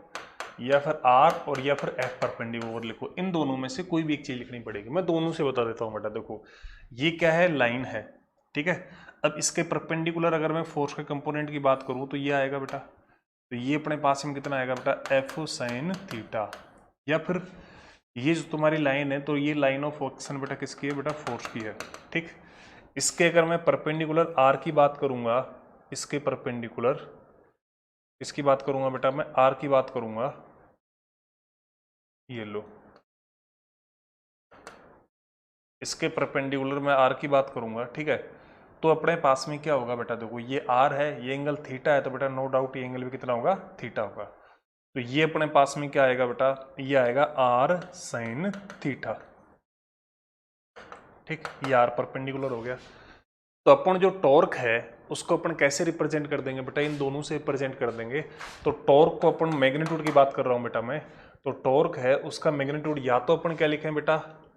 या फिर आर और या फिर एफ परपेंडिकुलर लिखो। इन दोनों में से कोई भी एक चीज लिखनी पड़ेगी। मैं दोनों से बता देता हूँ बेटा। देखो ये क्या है, लाइन है, ठीक है। अब इसके परपेंडिकुलर अगर मैं फोर्स के कंपोनेंट की बात करूँ तो ये आएगा बेटा, तो ये अपने पास में कितना आएगा बेटा, एफ साइन थीटा। या फिर ये जो तुम्हारी लाइन है, तो ये लाइन ऑफ एक्शन बेटा किसकी है बेटा, फोर्स की है, ठीक। इसके अगर मैं परपेंडिकुलर आर की बात करूंगा, इसके परपेंडिकुलर इसकी बात करूंगा बेटा, मैं आर की बात करूंगा, ये लो, इसके परपेंडिकुलर मैं आर की बात करूंगा, ठीक है। तो अपने पास में क्या होगा बेटा, देखो ये आर है, ये एंगल थीटा है, तो बेटा नो डाउट ये एंगल भी कितना होगा, थीटा होगा। तो ये अपने पास में क्या आएगा बेटा, ये आएगा r sin थीटा। ठीक, ये r परपेंडिकुलर हो गया। तो अपन जो टॉर्क है उसको अपन कैसे रिप्रेजेंट कर देंगे बेटा, इन दोनों से रिप्रेजेंट कर देंगे। तो टॉर्क को अपन मैग्नीट्यूड की बात कर रहा हूँ बेटा मैं, तो टॉर्क है उसका मैग्नीट्यूड या तो अपन क्या लिखें बेटा,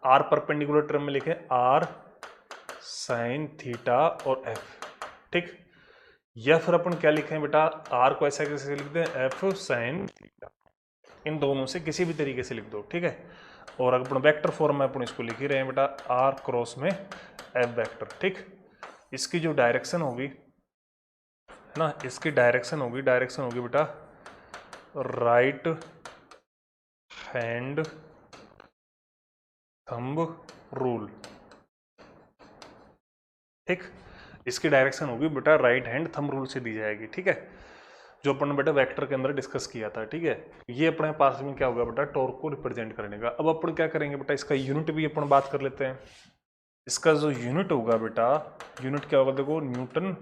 r परपेंडिकुलर टर्म में लिखें r sin थीटा और f। ठीक, या फिर अपन क्या लिखें बेटा, r को ऐसा कैसे लिख दें, f sin थीटा। इन दोनों से किसी भी तरीके से लिख दो। ठीक है, और अपन वेक्टर फॉर्म में अपन इसको लिख ही रहे हैं बेटा, r क्रॉस में f वेक्टर। ठीक, इसकी जो डायरेक्शन होगी है ना, इसकी डायरेक्शन होगी बेटा राइट हैंड थंब रूल। ठीक, इसकी डायरेक्शन होगी बेटा राइट हैंड थंब रूल से दी जाएगी। ठीक है, जो अपन ने बेटा वेक्टर के अंदर डिस्कस किया था। ठीक है, ये अपने पास में क्या होगा बेटा, टॉर्क को रिप्रेजेंट करने का। अब अपन क्या करेंगे बेटा, इसका यूनिट भी अपन बात कर लेते हैं। इसका जो यूनिट होगा बेटा, यूनिट क्या होगा, देखो न्यूटन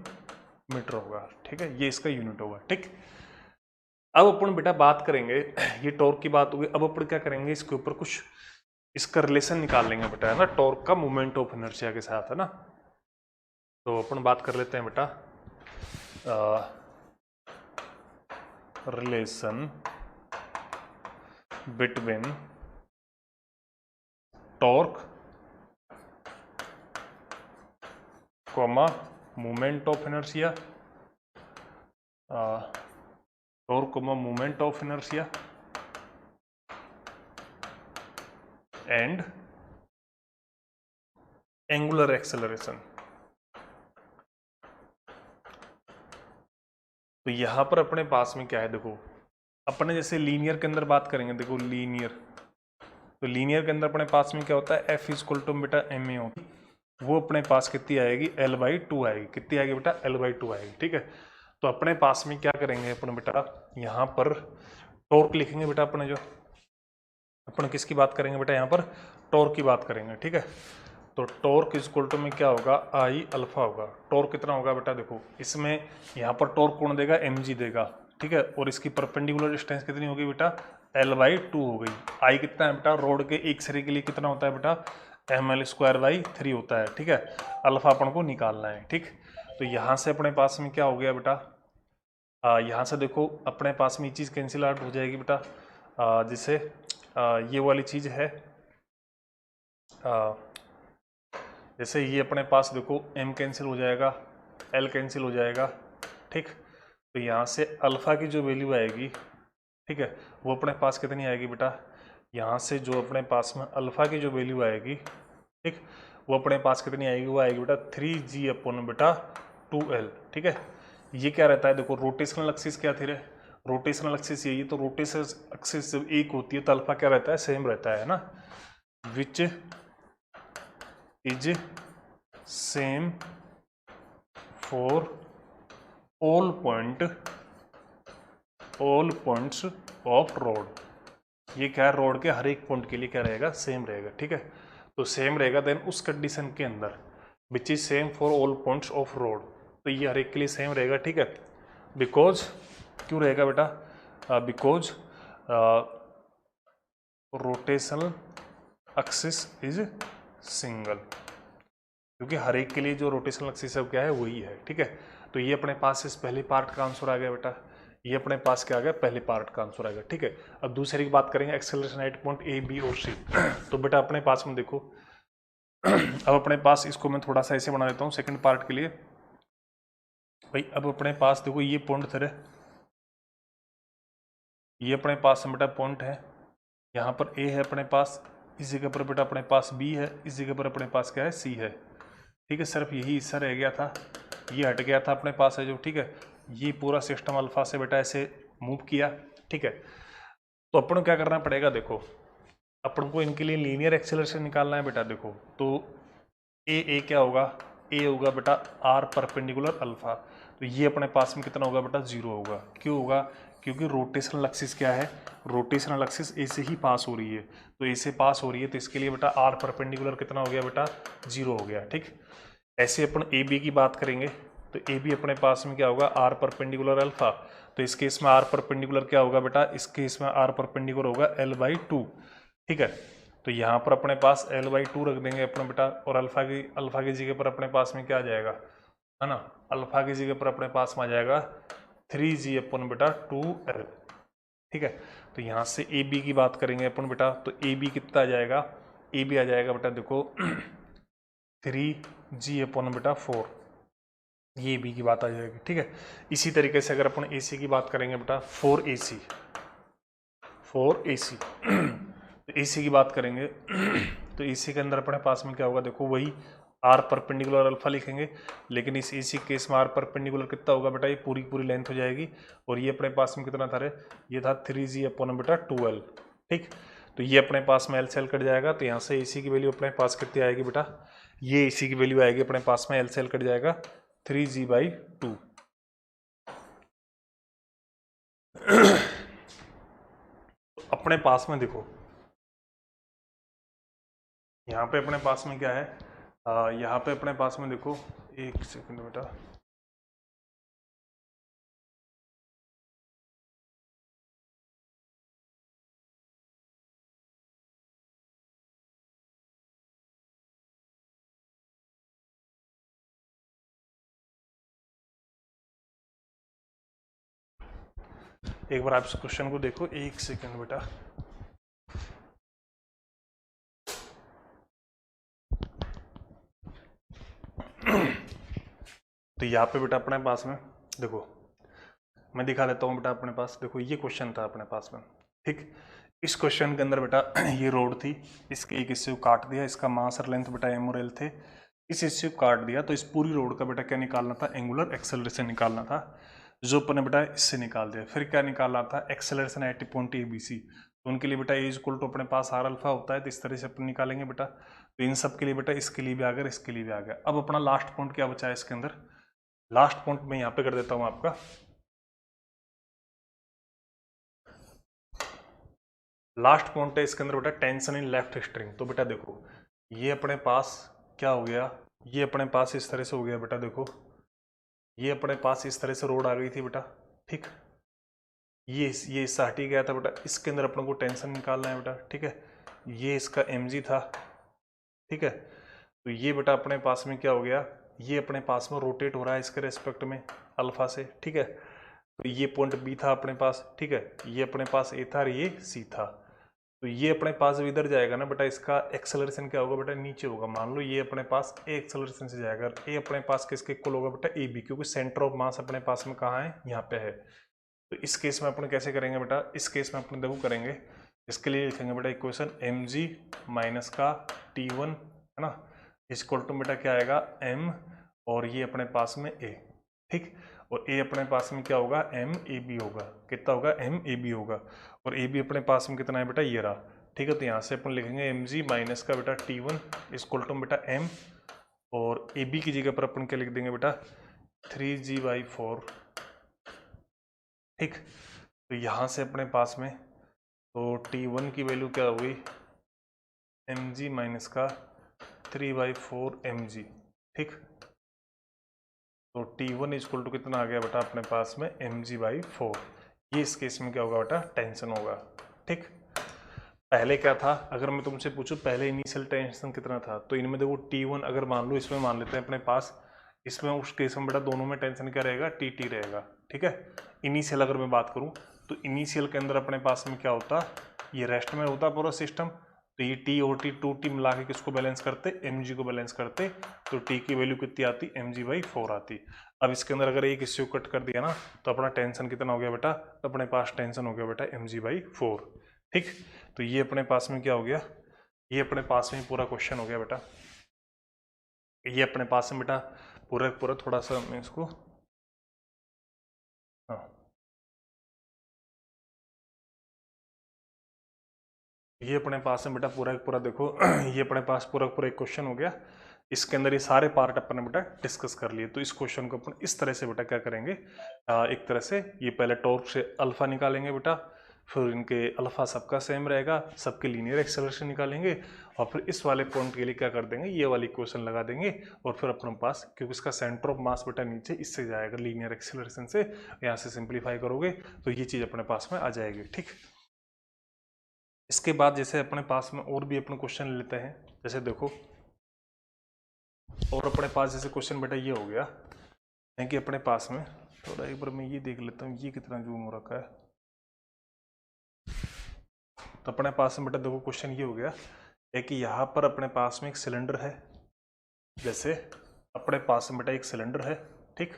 मीटर होगा। ठीक है, ये इसका यूनिट होगा। ठीक, अब अपन बेटा बात करेंगे, ये टॉर्क की बात होगी। अब अपन क्या करेंगे, इसके ऊपर कुछ इसका रिलेशन निकाल लेंगे बेटा, है ना, टॉर्क का मोमेंट ऑफ इनर्शिया के साथ, है ना। तो अपन बात कर लेते हैं बेटा relation between torque comma moment of inertia, torque comma moment of inertia and angular acceleration. तो यहां पर अपने पास में क्या है, देखो अपने जैसे लीनियर के अंदर बात करेंगे, देखो लीनियर, तो लीनियर के अंदर अपने पास में क्या होता है, F इक्वल टू बेटा ma होगी, वो अपने पास कितनी आएगी, L/2 आएगी। कितनी आएगी बेटा, L/2 आएगी। ठीक है, तो अपने पास में क्या करेंगे अपन बेटा, यहाँ पर टॉर्क लिखेंगे बेटा, अपने जो अपन किसकी बात करेंगे बेटा, यहाँ पर टॉर्क की बात करेंगे। ठीक है, तो टॉर्क इक्वल टू में क्या होगा, आई अल्फा होगा। टॉर्क कितना होगा बेटा, देखो इसमें यहाँ पर टॉर्क कौन देगा, mg देगा। ठीक है, और इसकी परपेंडिकुलर डिस्टेंस कितनी होगी बेटा, L/2 हो गई। आई कितना है बेटा, रोड के एक सिरे के लिए कितना होता है बेटा, ml²/3 होता है। ठीक है, अल्फा अपन को निकालना है। ठीक, तो यहाँ से अपने पास में क्या हो गया बेटा, यहाँ से देखो अपने पास में ये चीज़ कैंसिल आउट हो जाएगी बेटा, जिसे ये वाली चीज़ है, जैसे ये अपने पास देखो m कैंसिल हो जाएगा, l कैंसिल हो जाएगा। ठीक, तो यहाँ से अल्फा की जो वैल्यू आएगी, ठीक है, वो अपने पास कितनी आएगी बेटा, यहाँ से जो अपने पास में अल्फा की जो वैल्यू आएगी, ठीक, वो अपने पास कितनी आएगी, वो आएगी बेटा 3g अपॉन बेटा 2l। ठीक है, ये क्या रहता है, देखो रोटेशनल एक्सिस क्या थी रे, रोटेशनल एक्सिस यही, तो रोटेशनल एक्सिस जब एक होती है तो अल्फा क्या रहता है, सेम रहता है ना, which is same for all points of road. ये क्या है, रोड के हर एक पॉइंट के लिए क्या रहेगा, सेम रहेगा। ठीक है, तो सेम रहेगा देन उस कंडीशन के अंदर which is same for all points of road, तो ये हर एक के लिए सेम रहेगा। ठीक है, बिकॉज क्यों रहेगा बेटा, because rotational axis is single, क्योंकि हर एक के लिए जो रोटेशनल एक्सिस है क्या है, वही है। ठीक है, तो ये अपने पास इस पहले पार्ट का आंसर आ गया बेटा, ये अपने पास क्या आ गया, पहले पार्ट का आंसर आ गया। ठीक है, अब दूसरे की बात करेंगे, acceleration at point A B और सी। तो बेटा अपने पास में देखो अब अपने पास इसको मैं थोड़ा सा ऐसे बना देता हूँ सेकंड पार्ट के लिए भाई। अब अपने पास देखो ये पॉइंट थे, ये अपने पास बेटा पॉइंट है, यहाँ पर ए है अपने पास, इस जगह पर बेटा अपने पास बी है, इस जगह पर अपने पास क्या है, सी है। ठीक है, सिर्फ यही हिस्सा रह गया था, ये हट गया था अपने पास है जो। ठीक है, ये पूरा सिस्टम अल्फा से बेटा ऐसे मूव किया। ठीक है, तो अपन को क्या करना पड़ेगा, देखो अपन को इनके लिए लीनियर एक्सेलरेशन निकालना है बेटा। देखो तो ए क्या होगा, ए होगा बेटा आर परपेंडिकुलर अल्फा, तो ये अपने पास में कितना होगा बेटा, 0 होगा। क्यों होगा, क्योंकि रोटेशनल एक्सिस क्या है, रोटेशनल एक्सिस ए से ही पास हो रही है, तो ए से पास हो रही है, तो इसके लिए बेटा आर परपेंडिकुलर कितना हो गया बेटा, 0 हो गया। ठीक, ऐसे अपन ए बी की बात करेंगे तो ए बी अपने पास में क्या होगा, आर परपेंडिकुलर अल्फा, तो इस केस में आर परपेंडिकुलर क्या होगा बेटा, इस केस में आर परपेंडिकुलर होगा l/2, ठीक है। तो यहाँ पर अपने पास l/2 रख देंगे अपने बेटा, और अल्फा की जगह पर अपने पास में क्या आ जाएगा, है ना, अल्फा की जगह पर अपने पास में आ जाएगा 3g अपन बेटा 2l, ठीक है। तो यहाँ से ए बी की बात करेंगे अपन बेटा, तो ए बी कितना आ जाएगा, ए बी आ जाएगा बेटा देखो 3g अपन बेटा 4, ये बी की बात आ जाएगी, ठीक है। इसी तरीके से अगर अपन ए सी की बात करेंगे बेटा 4ac, तो ए सी की बात करेंगे तो ए सी के अंदर अपने पास में क्या होगा, देखो वही आर परपेंडिकुलर अल्फा लिखेंगे, लेकिन इस ए सी केस में आर परपेंडिकुलर कितना होगा बेटा, ये पूरी पूरी लेंथ हो जाएगी, और ये अपने पास में कितना था रे, ये था 3g अपॉन बेटा 2l, ठीक। तो ये अपने पास में एल से एल कट जाएगा, तो यहाँ से ए सी की वैल्यू अपने पास कितनी आएगी बेटा, ये ए सी की वैल्यू आएगी अपने पास में एल से एल कट जाएगा 3g/2। अपने पास में देखो यहाँ पे अपने पास में क्या है, यहाँ पे अपने पास में देखो, एक सेकंड बेटा, एक बार आप इस क्वेश्चन को देखो, एक सेकंड बेटा। तो यहाँ पे बेटा अपने पास में देखो, मैं दिखा देता हूँ बेटा, अपने पास देखो ये क्वेश्चन था अपने पास में, ठीक। इस क्वेश्चन के अंदर बेटा ये रोड थी, इसके एक हिस्से को काट दिया, इसका मास और लेंथ बेटा एम और एल थे, इस हिस्से को काट दिया, तो इस पूरी रोड का बेटा क्या निकालना था, एंगुलर एक्सेलरेशन निकालना था, जो अपन ने बेटा इससे निकाल दिया। फिर क्या निकालना था, acceleration at point A B C, तो उनके लिए बेटा ए इज इक्वल टू अपने पास आर अल्फा होता है, तो इस तरह से अपन निकालेंगे बेटा। तो इन सब के लिए बेटा इसके लिए भी आ गया, इसके लिए भी आ गया। अब अपना लास्ट पॉइंट क्या बचा है इसके अंदर, लास्ट पॉइंट मैं यहाँ पे कर देता हूँ आपका, लास्ट पॉइंट है इसके अंदर बेटा टेंशन इन लेफ्ट स्ट्रिंग। तो बेटा देखो ये अपने पास क्या हो गया, ये अपने पास इस तरह से हो गया बेटा, देखो ये अपने पास इस तरह से रोड आ गई थी बेटा, ठीक। ये इससे हटी गया था बेटा, इसके अंदर अपन को टेंशन निकालना है बेटा, ठीक है। ये इसका mg था, ठीक है। तो ये बेटा अपने पास में क्या हो गया, ये अपने पास में रोटेट हो रहा है इसके रेस्पेक्ट में अल्फा से, ठीक है। तो ये पॉइंट बी था अपने पास, ठीक है, ये अपने पास ए था और ये सी था। तो ये अपने पास इधर जाएगा ना बेटा, इसका एक्सेलरेशन क्या होगा बेटा, नीचे होगा। मान लो ये अपने पास ए एक्सेलरेशन से जाएगा, ए अपने पास किसके इक्वल होगा बेटा, ए बी, क्योंकि सेंटर ऑफ मास अपने पास में कहाँ है, यहाँ पे है। तो इस केस में अपन कैसे करेंगे बेटा, इस केस में अपन देखो करेंगे, इसके लिए लिखेंगे बेटा इक्वेशन mg माइनस का t1, है ना, इक्वल टू बेटा क्या आएगा m, और ये अपने पास में a, ठीक। और a अपने पास में क्या होगा, m a b होगा, कितना होगा, m a b होगा, और a b अपने पास में कितना है बेटा, ये रहा, ठीक है। तो यहाँ से अपन लिखेंगे mg माइनस का बेटा t1 इक्वल टू बेटा m, और a b की जगह पर अपन क्या लिख देंगे बेटा 3g/4, ठीक। तो यहाँ से अपने पास में तो t1 की वैल्यू क्या हुई, mg माइनस का 3/4 mg, ठीक। तो t1 इक्वल टू कितना आ गया बेटा अपने पास में mg/4। ये इस केस में क्या होगा बेटा, टेंशन होगा, ठीक। पहले क्या था, अगर मैं तुमसे पूछूं पहले इनिशियल टेंशन कितना था, तो इनमें देखो t1 अगर मान लो, इसमें मान लेते हैं अपने पास, इसमें उस केस में बेटा दोनों में टेंशन क्या रहेगा, टी रहेगा, ठीक है। इनिशियल अगर मैं बात करूं तो इनिशियल के अंदर अपने पास में क्या होता, ये रेस्ट में होता पूरा सिस्टम, तो ये टी और टी 2t मिला के किसको बैलेंस करते, mg को बैलेंस करते, तो t की वैल्यू कितनी आती, mg/4 आती। अब इसके अंदर अगर एक हिस्से को कट कर दिया ना, तो अपना टेंशन कितना हो गया बेटा, तो अपने पास टेंशन हो गया बेटा mg/4, ठीक। तो ये अपने पास में क्या हो गया, ये अपने पास में पूरा क्वेश्चन हो गया बेटा, ये अपने पास में बेटा पूरा पूरा, थोड़ा सा मैं इसको, हाँ, ये अपने पास में बेटा पूरा पूरा देखो ये अपने पास पूरा पूरा एक क्वेश्चन हो गया, इसके अंदर ये सारे पार्ट अपन ने बेटा डिस्कस कर लिए। तो इस क्वेश्चन को अपन इस तरह से बेटा क्या करेंगे, एक तरह से ये पहले टॉर्क से अल्फा निकालेंगे बेटा, फिर इनके अल्फा सबका सेम रहेगा, सबके लीनियर एक्सेलरेशन निकालेंगे और फिर इस वाले पॉइंट के लिए क्या कर देंगे, ये वाली इक्वेशन लगा देंगे और फिर अपने पास, क्योंकि इसका सेंटर ऑफ मास बेटा नीचे इससे जाएगा लीनियर एक्सेलरेशन से, यहाँ से सिंप्लीफाई करोगे तो ये चीज़ अपने पास में आ जाएगी। ठीक, इसके बाद जैसे अपने पास में और भी अपने क्वेश्चन लेते हैं, जैसे देखो और अपने पास जैसे क्वेश्चन बेटा ये हो गया है कि अपने पास में थोड़ा एक बार मैं ये देख लेता हूँ ये कितना जूम हो रखा है। तो अपने पास में बेटा देखो क्वेश्चन ये हो गया है कि यहाँ पर अपने पास में एक सिलेंडर है, जैसे अपने पास में बेटा एक सिलेंडर है, ठीक,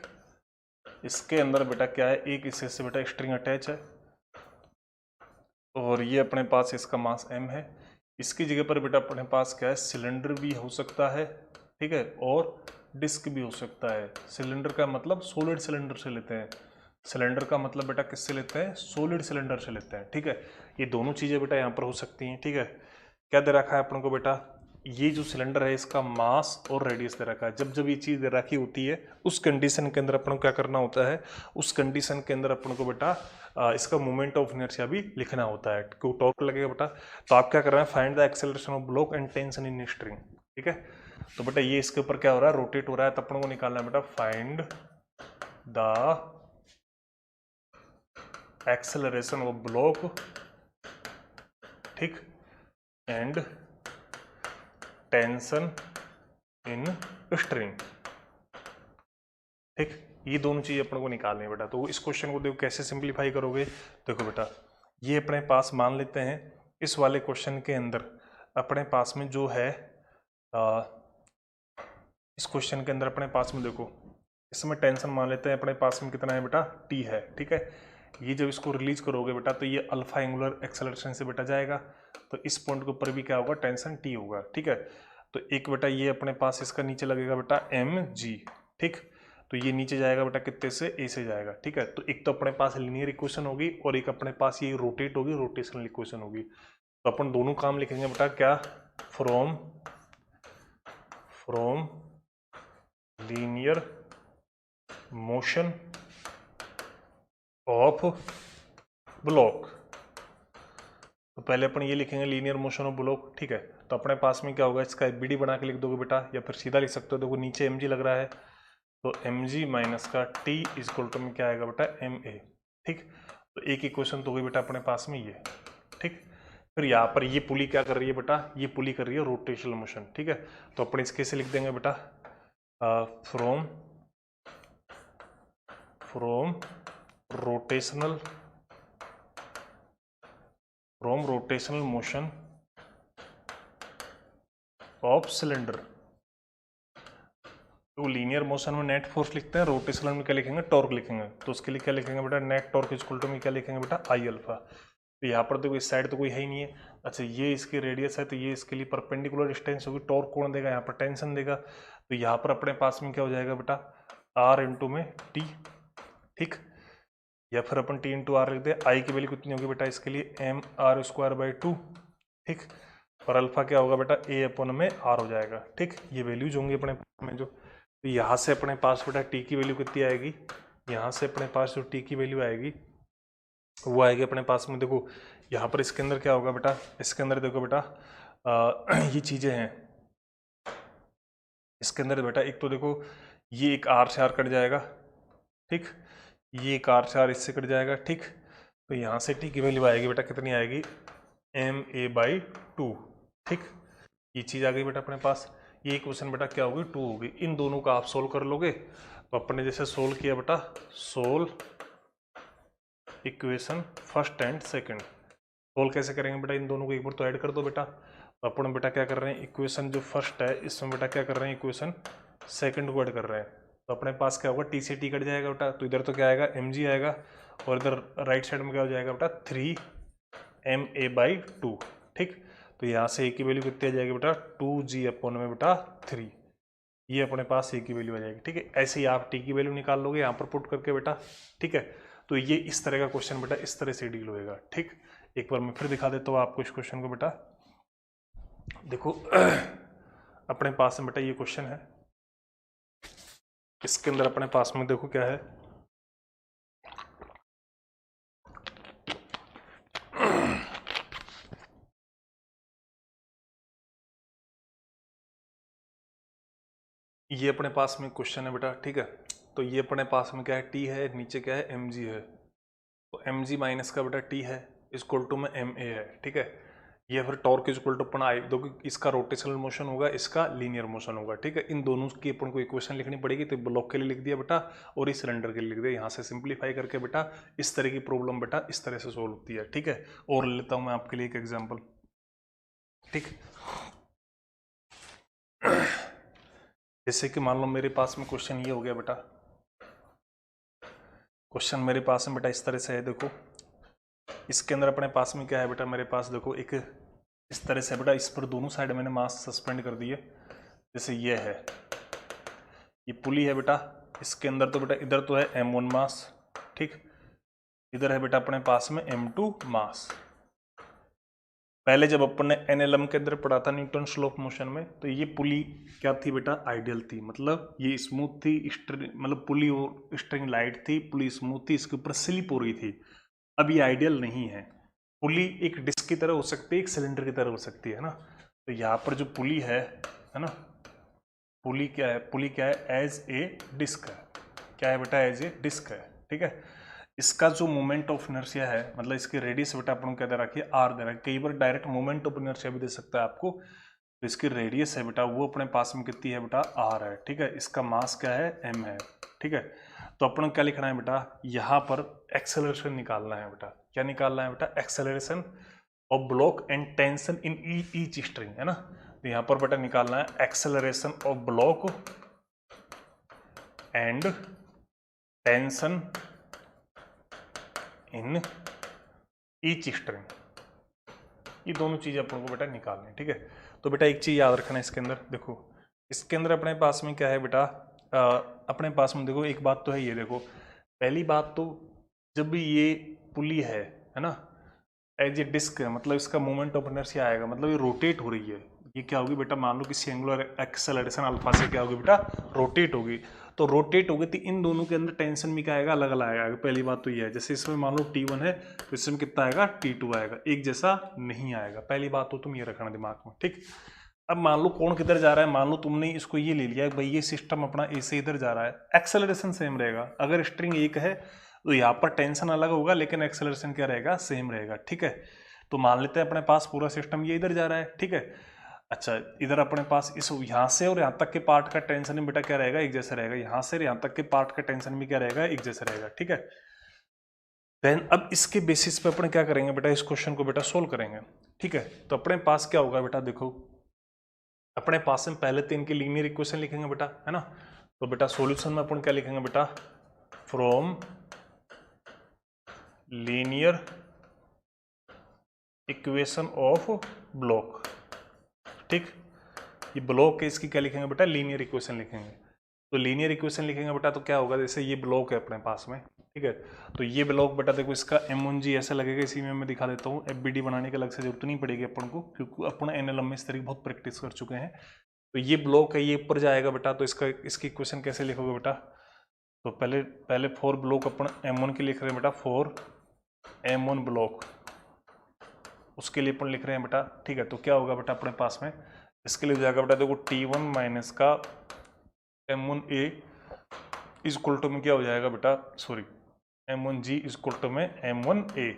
इसके अंदर बेटा क्या है, एक हिस्से से बेटा स्ट्रिंग अटैच है और ये अपने पास इसका मास m है। इसकी जगह पर बेटा अपने पास क्या है, सिलेंडर भी हो सकता है, ठीक है, और डिस्क भी हो सकता है। सिलेंडर का मतलब सॉलिड सिलेंडर से लेते हैं, सिलेंडर का मतलब बेटा किससे लेते हैं, सॉलिड सिलेंडर से लेते हैं, ठीक है। ये दोनों चीज़ें बेटा यहाँ पर हो सकती हैं, ठीक है। क्या दे रखा है अपन को बेटा, ये जो सिलेंडर है इसका मास और रेडियस दे रखा है। जब जब ये चीज़ दे रखी होती है उस कंडीशन के अंदर अपन को क्या करना होता है, उस कंडीशन के अंदर अपन को बेटा इसका मोमेंट ऑफ इनर्शिया भी लिखना होता है, क्यों टॉर्क लगेगा बेटा। तो आप क्या कर रहे हैं, find the acceleration of block and tension in string, ठीक है। तो बेटा ये इसके ऊपर क्या हो रहा है, रोटेट हो रहा है, तो अपन को निकालना है बेटा find the acceleration of block, ठीक, एंड टेंशन इन स्ट्रिंग, ठीक। ये दोनों चीज अपन को निकालनी है बेटा। तो इस क्वेश्चन को देखो कैसे सिंप्लीफाई करोगे, देखो बेटा ये अपने पास मान लेते हैं इस वाले क्वेश्चन के अंदर अपने पास में जो है इस क्वेश्चन के अंदर अपने पास में देखो इसमें टेंशन मान लेते हैं अपने पास में कितना है बेटा, टी है, ठीक है। ये जब इसको रिलीज करोगे बेटा तो ये अल्फा एंगुलर एक्सेलरेशन से बेटा जाएगा, तो इस पॉइंट के ऊपर भी क्या होगा, टेंशन टी होगा, ठीक है। तो एक बेटा ये अपने पास इसका नीचे लगेगा बेटा एम जी, ठीक, तो ये नीचे जाएगा बेटा कितने से, ए से जाएगा, ठीक है। तो एक तो अपने पास लीनियर इक्वेशन होगी और एक अपने पास ये रोटेट होगी, रोटेशनल इक्वेशन होगी। तो अपन दोनों काम लिखेंगे बेटा क्या, from linear motion of block. तो पहले अपन ये लिखेंगे लीनियर मोशन ऑफ ब्लॉक, ठीक है। तो अपने पास में क्या होगा, इसका बीडी बना के लिख दोगे बेटा, या फिर सीधा लिख सकते हो, देखो नीचे एम जी लग रहा है, तो एम जी माइनस का टी इक्वल टू में क्या आएगा बेटा, एम ए, ठीक। तो एक इक्वेशन तो गई बेटा अपने पास में ये, ठीक। फिर यहाँ पर ये पुली क्या कर रही है बेटा, ये पुली कर रही है रोटेशनल मोशन, ठीक है। तो अपन इसके से लिख देंगे बेटा from rotational motion of cylinder. तो लीनियर मोशन में नेट फोर्स लिखते हैं, रोटेशनल में क्या लिखेंगे, टॉर्क लिखेंगे। तो उसके लिए क्या लिखेंगे बेटा, नेट टॉर्क इक्वल टू में क्या लिखेंगे बेटा, आई अल्फा। तो यहाँ पर देखो इस साइड तो कोई है ही नहीं है, अच्छा ये इसकी रेडियस है तो ये इसके लिए परपेंडिकुलर डिस्टेंस होगी, टॉर्क कौन देगा, यहाँ पर टेंशन देगा। तो यहाँ पर अपने पास में क्या हो जाएगा बेटा, आर इंटू में टी, ठीक, या फिर अपन टी इंटू आर लिख दे। आई की वैल्यू कितनी होगी बेटा इसके लिए, एम आर स्क्वायर बाई 2, ठीक, और अल्फा क्या होगा बेटा, ए अपन में आर हो जाएगा, ठीक। ये वैल्यूज होंगी अपने में जो, तो यहाँ से अपने पास बेटा टी की वैल्यू कितनी आएगी, यहाँ से अपने पास जो टी की वैल्यू आएगी वो आएगी अपने पास में, देखो यहाँ पर इसके अंदर क्या होगा बेटा, इसके अंदर देखो बेटा ये चीज़ें हैं इसके अंदर बेटा, एक तो देखो ये एक आर से आर कट जाएगा, ठीक, ये एक आर से आर इससे कट जाएगा, ठीक। तो यहाँ से टी की वैल्यू आएगी बेटा कितनी आएगी, एम ए बाई 2, ठीक। ये चीज़ आ गई बेटा अपने पास। ये क्वेश्चन बेटा क्या होगी, 2 होगी। इन दोनों का आप सोल्व कर लोगे, तो अपने जैसे सोल्व किया बेटा, solve equation first and second. Solve कैसे करेंगे बेटा, इन दोनों को एक बार तो ऐड कर दो बेटा। तो अपन बेटा क्या कर रहे हैं, इक्वेशन जो फर्स्ट है इसमें बेटा क्या कर रहे हैं, इक्वेशन सेकंड को ऐड कर रहे हैं। तो अपने पास क्या होगा, टी से टी कट जाएगा बेटा, तो इधर तो क्या आएगा, एम जी आएगा, और इधर राइट साइड में क्या हो जाएगा बेटा, 3 एम ए बाई 2, ठीक। तो यहाँ से ए की वैल्यू कितनी आ जाएगी बेटा, 2g अपॉन में बेटा 3, ये अपने पास ए की वैल्यू आ जाएगी, ठीक है। ऐसे ही आप टी की वैल्यू निकाल लोगे यहाँ पर पुट करके बेटा, ठीक है। तो ये इस तरह का क्वेश्चन बेटा इस तरह से डील होएगा, ठीक। एक बार मैं फिर दिखा देता हूँ आपको इस क्वेश्चन को बेटा, देखो अपने पास में बेटा ये क्वेश्चन है, इसके अंदर अपने पास में देखो क्या है, ये अपने पास में क्वेश्चन है बेटा, ठीक है। तो ये अपने पास में क्या है, टी है, नीचे क्या है, एम जी है। तो एम जी माइनस का बेटा टी है इक्वल टू में एम ए है, ठीक है। ये फिर टॉर्क इज इक्वल टू अपन आई, दो इसका रोटेशनल मोशन होगा, इसका लीनियर मोशन होगा, ठीक है। इन दोनों की अपन को इक्वेशन लिखनी पड़ेगी। तो ब्लॉक के लिए लिख दिया बेटा और इस सिलेंडर के लिए लिख दिया। यहाँ से सिंप्लीफाई करके बेटा इस तरह की प्रॉब्लम बेटा इस तरह से सोल्व होती है, ठीक है। और लेता हूँ मैं आपके लिए एक एग्जाम्पल, ठीक। जैसे कि मान लो मेरे पास में क्वेश्चन ये हो गया बेटा, क्वेश्चन मेरे पास में बेटा इस तरह से है, देखो इसके अंदर अपने पास में क्या है बेटा, मेरे पास देखो एक इस तरह से बेटा, इस पर दोनों साइड मैंने मास सस्पेंड कर दिए। जैसे ये है, ये पुली है बेटा, इसके अंदर तो बेटा इधर तो है m1 मास, ठीक, इधर है बेटा अपने पास में m2 मास। पहले जब अपन ने एनएलएम के अंदर पढ़ा था न्यूटन लॉ ऑफ मोशन में, तो ये पुली क्या थी बेटा, आइडियल थी, मतलब ये स्मूथ थी, मतलब पुली और स्ट्रिंग लाइट थी, पुली स्मूथ थी, इसके ऊपर स्लिप हो रही थी। अब ये आइडियल नहीं है। पुली एक डिस्क की तरह हो सकती है, एक सिलेंडर की तरह हो सकती है ना। तो यहाँ पर जो पुली है ना, पुली क्या है, पुली क्या है, एज ए डिस्क है। क्या है बेटा, एज ए डिस्क है, ठीक है। इसका जो मोमेंट ऑफ इनर्शिया है, मतलब इसकी रेडियस बेटा अपन को क्या दे रखी है, आर दे रखा है। कई बार डायरेक्ट मोमेंट ऑफ इनर्शिया भी दे सकता है आपको। तो इसकी रेडियस है बेटा वो अपने पास में कितनी है बेटा, आर है, ठीक है। इसका मास क्या है, एम है, ठीक है। तो अपन क्या लिखना है बेटा, यहाँ पर एक्सेलरेशन निकालना है बेटा। क्या निकालना है बेटा, acceleration of block and tension in each string, है ना। तो यहाँ पर बेटा निकालना है acceleration of block and tension in each string, ये दोनों चीजें अपन को बेटा निकालनी है, ठीक है। तो बेटा एक चीज याद रखना है इसके अंदर, देखो इसके अंदर अपने पास में क्या है बेटा, अपने पास में देखो एक बात तो है, ये देखो पहली बात तो जब भी ये पुली है ना, एज ए डिस्क है, मतलब इसका मोमेंट ऑफ इनर्शिया आएगा, मतलब ये रोटेट हो रही है। ये क्या होगी बेटा, मान लो किसी एंगुलर एक्सेलरेशन अल्फा से क्या होगी बेटा, रोटेट होगी। तो रोटेट होगी तो इन दोनों के अंदर टेंशन भी क्या आएगा, अलग अलग आएगा। पहली बात तो ये है, जैसे इसमें मान लो T1 है तो इसमें कितना आएगा, T2 आएगा, एक जैसा नहीं आएगा। पहली बात तो तुम ये रखना दिमाग में, ठीक। अब मान लो कौन किधर जा रहा है, मान लो तुमने इसको ये ले लिया भाई, ये सिस्टम अपना ए से इधर जा रहा है, एक्सेलरेशन सेम रहेगा। अगर स्ट्रिंग एक है तो यहाँ पर टेंशन अलग होगा, लेकिन एक्सेलरेशन क्या रहेगा, सेम रहेगा, ठीक है। तो मान लेते हैं अपने पास पूरा सिस्टम ये इधर जा रहा है, ठीक है। अच्छा, इधर अपने पास इस यहाँ से और यहाँ तक के पार्ट का टेंशन भी बेटा क्या रहेगा, एक जैसा रहेगा। यहाँ से यहाँ तक के पार्ट का टेंशन भी क्या रहेगा, एक जैसा रहेगा, ठीक है। देन अब इसके बेसिस पे अपन क्या करेंगे बेटा, इस क्वेश्चन को बेटा सोल्व करेंगे, ठीक है। तो अपने पास क्या होगा बेटा, देखो अपने पास में पहले तो इनके लीनियर इक्वेशन लिखेंगे बेटा, है ना। तो बेटा सॉल्यूशन में अपन क्या लिखेंगे बेटा, from linear equation of block, ठीक। ये ब्लॉक है, इसकी क्या लिखेंगे बेटा, लीनियर इक्वेशन लिखेंगे। तो लीनियर इक्वेशन लिखेंगे बेटा तो क्या होगा, जैसे ये ब्लॉक है अपने पास में, ठीक है। तो ये ब्लॉक बेटा देखो इसका M1G ऐसा लगेगा, इसी में मैं दिखा देता हूँ। FBD बनाने की अलग से जरूरत नहीं पड़ेगी अपन को, क्योंकि अपन एनएलएम में इस तरह की बहुत प्रैक्टिस कर चुके हैं। तो ये ब्लॉक है, ये ऊपर जाएगा बेटा, तो इसकी इक्वेशन कैसे लिखोगे बेटा, तो पहले 4 ब्लॉक अपन M1 के लिख रहे हैं बेटा, 4 M1 ब्लॉक, उसके लिए अपन लिख रहे हैं बेटा, ठीक है। तो क्या होगा बेटा अपने पास में, इसके लिए जाएगा बेटा देखो T1 माइनस का M1A इज इक्वल टू में क्या हो जाएगा बेटा, sorry M1G is equal to में M1A।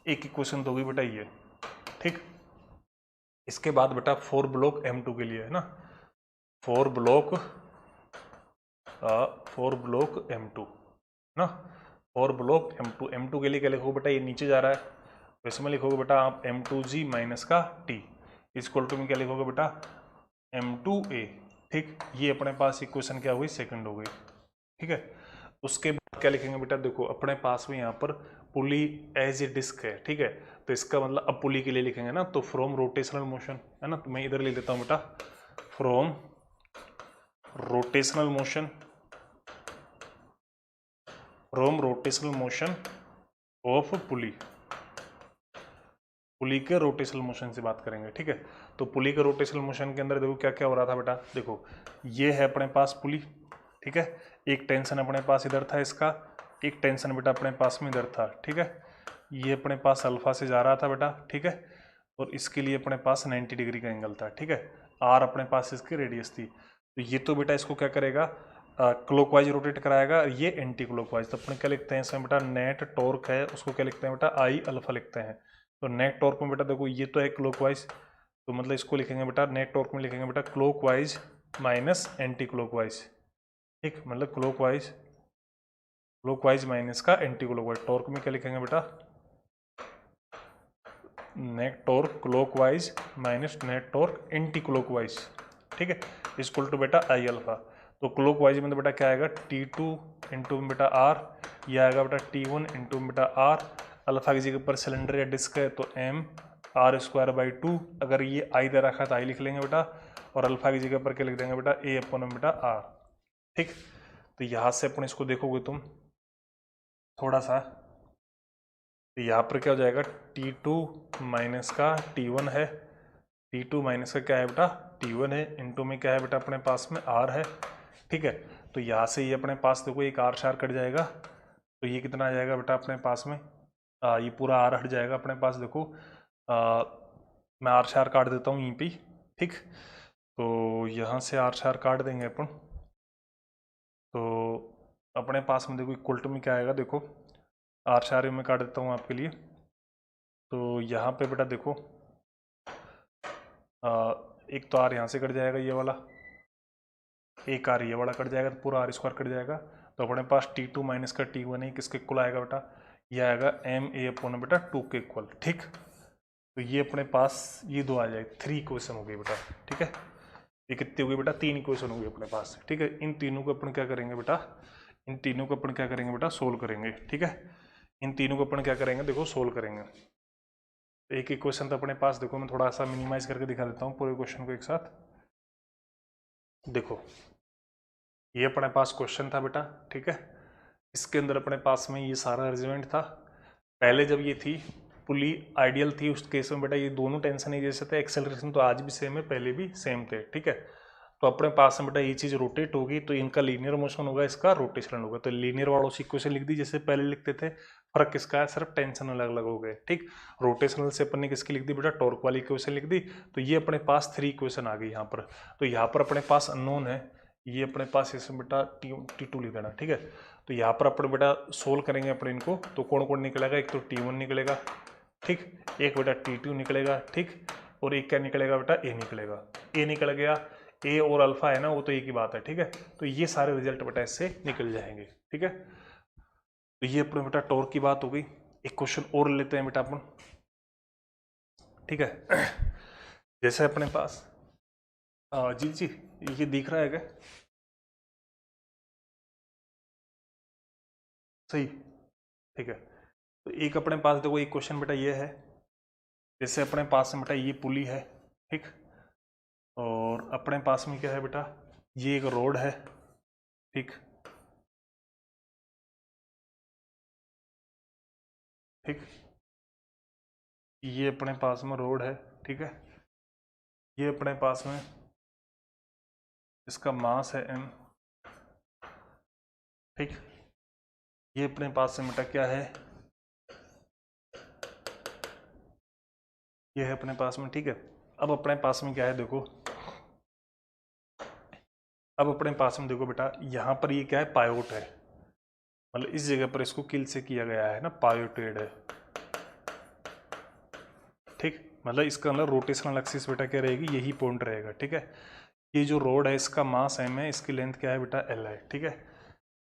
एक इक्वेशन तो होगी बेटा ये, ठीक। इसके बाद बेटा 4 ब्लॉक M2 के लिए, है ना, 4 ब्लॉक M2 ना, 4 ब्लॉक M2 के लिए क्या लिखोगे बेटा, ये नीचे जा रहा है, तो इसमें लिखोगे बेटा आप M2G माइनस का T इक्वल टू में क्या लिखोगे बेटा, M2A, ठीक। ये अपने पास इक्वेशन क्या हुई, सेकंड हो गई, ठीक है। उसके बाद क्या लिखेंगे बेटा, देखो अपने पास में यहाँ पर पुली एज ए डिस्क है, ठीक है। तो इसका मतलब अब पुली के लिए लिखेंगे ना, तो फ्रॉम रोटेशनल मोशन, है ना। तो मैं इधर ले लेता हूँ बेटा, from rotational motion, of pulley, pulley के रोटेशनल मोशन से बात करेंगे, ठीक है। तो पुली के रोटेशनल मोशन के अंदर देखो क्या क्या हो रहा था बेटा, देखो ये है अपने पास पुली, ठीक है। एक टेंशन अपने पास इधर था इसका, एक टेंशन बेटा अपने पास में इधर था, ठीक है। ये अपने पास अल्फा से जा रहा था बेटा, ठीक है। और इसके लिए अपने पास 90 डिग्री का एंगल था, ठीक है। आर अपने पास इसकी रेडियस थी। तो ये तो बेटा इसको क्या करेगा, क्लॉकवाइज रोटेट कराएगा, ये एंटी क्लॉकवाइज। तो अपन क्या लिखते हैं इसमें बेटा, नेट टॉर्क है उसको क्या लिखते हैं बेटा, आई अल्फा लिखते हैं। तो नेट टॉर्क में बेटा देखो ये तो है क्लॉकवाइज, तो मतलब इसको लिखेंगे बेटा नेट टॉर्क में लिखेंगे बेटा क्लॉकवाइज माइनस एंटी क्लॉकवाइज, ठीक, मतलब क्लॉकवाइज माइनस का एंटी क्लॉकवाइज। टॉर्क में क्या लिखेंगे बेटा, net torque clockwise minus net torque anti clockwise, ठीक है, इक्वल टू बेटा आई अल्फा। तो क्लॉकवाइज में तो बेटा क्या आएगा, T2 इंटू बेटा आर, यह आएगा बेटा T1 इंटू बेटा आर। अल्फा की जगह पर सिलेंडर या डिस्क है तो m आर स्क्वायर बाई 2, अगर ये आई दे रखा है तो आई लिख लेंगे बेटा, और अल्फा की जगह पर क्या लिख देंगे बेटा, a अपॉन बेटा आर, ठीक। तो यहाँ से अपन इसको देखोगे तुम थोड़ा सा, तो यहाँ पर क्या हो जाएगा, T2 माइनस का T1 है, T2 माइनस का क्या है बेटा, T1 है, इंटू में क्या है बेटा अपने पास में R है, ठीक है। तो यहाँ से ये अपने पास देखो एक R शार कट जाएगा, तो ये कितना आ जाएगा बेटा अपने पास में, ये पूरा R हट जाएगा अपने पास। देखो मैं R शार काट देता हूँ यहीं पे, ठीक। तो यहाँ से R शार काट देंगे अपन, तो अपने पास में देखो इक्वल टू में क्या आएगा, देखो R शार में काट देता हूँ आपके लिए। तो यहाँ पे बेटा देखो एक तो R यहाँ से कट जाएगा ये वाला, एक R ये वाला कट जाएगा, तो पूरा R स्क्वायर कट जाएगा। तो अपने पास T2 माइनस का T1 है, किसके इक्वल आएगा बेटा, ये आएगा एम ए अपॉन बेटा 2 के इक्वल, ठीक। तो ये अपने पास ये दो आ जाए, 3 इक्वेशन हो गई बेटा, ठीक है। ये कितनी हो गई बेटा, 3 इक्वेशन हो गई अपने पास, ठीक है। इन तीनों को अपन क्या करेंगे बेटा, इन तीनों को अपन क्या करेंगे बेटा, सोल्व करेंगे, ठीक है। इन तीनों को अपन क्या करेंगे, देखो सोल्व करेंगे। एक इक्वेशन तो अपने पास देखो, मैं थोड़ा सा मिनिमाइज करके दिखा देता हूँ पूरे क्वेश्चन को एक साथ। देखो ये अपने पास क्वेश्चन था बेटा, ठीक है। इसके अंदर अपने पास में ये सारा अरेंजमेंट था। पहले जब ये थी पुली आइडियल थी, उस केस में बेटा ये दोनों टेंशन ही जैसे थे, एक्सेलरेशन तो आज भी सेम है, पहले भी सेम थे, ठीक है। तो अपने पास में बेटा ये चीज़ रोटेट होगी तो इनका लीनियर मोशन होगा, इसका रोटेशनल होगा। तो लीनियर वालों से इक्वेशन लिख दी जैसे पहले लिखते थे, फर्क किसका है, सिर्फ टेंशन अलग अलग हो गए, ठीक। रोटेशनल से अपन ने किसकी लिख दी बेटा, टॉर्क वाली इक्वेशन लिख दी। तो ये अपने पास 3 इक्वेशन आ गई यहाँ पर। तो यहाँ पर अपने पास अननोन है, ये अपने पास इसमें बेटा T2 लिख देना, ठीक है। तो यहाँ पर अपन बेटा सोल्व करेंगे अपने इनको, तो कौन कौन निकलेगा, एक तो T1 निकलेगा, ठीक, एक बेटा T2 निकलेगा, ठीक, और एक क्या निकलेगा बेटा, A निकलेगा। A निकल गया, A और अल्फा है ना, वो तो एक ही बात है, ठीक है। तो ये सारे रिजल्ट बेटा इससे निकल जाएंगे, ठीक है। तो ये अपने बेटा टॉर्क की बात हो गई। एक क्वेश्चन और लेते हैं बेटा अपन, ठीक है। जैसे अपने पास जी जी ये दिख रहा है क्या, सही, ठीक है। तो एक अपने पास देखो एक क्वेश्चन बेटा ये है, जैसे अपने पास में बेटा ये पुली है, ठीक, और अपने पास में क्या है बेटा, ये एक रोड है, ठीक, ठीक, ये अपने पास में रोड है, ठीक है। ये अपने पास में इसका मास है m, ठीक। ये अपने पास में बेटा क्या है, ये है अपने पास में, ठीक है। अब अपने पास में क्या है देखो, अब अपने पास में देखो बेटा यहाँ पर ये क्या है, पायोट है, मतलब इस जगह पर इसको किल से किया गया है ना, पायोटेड है, ठीक। मतलब इसका अंदर रोटेशनल एक्सिस बेटा क्या रहेगी, यही पॉइंट रहेगा, ठीक है। ये जो रोड है इसका मास m है, इसकी लेंथ क्या है बेटा l है, ठीक है।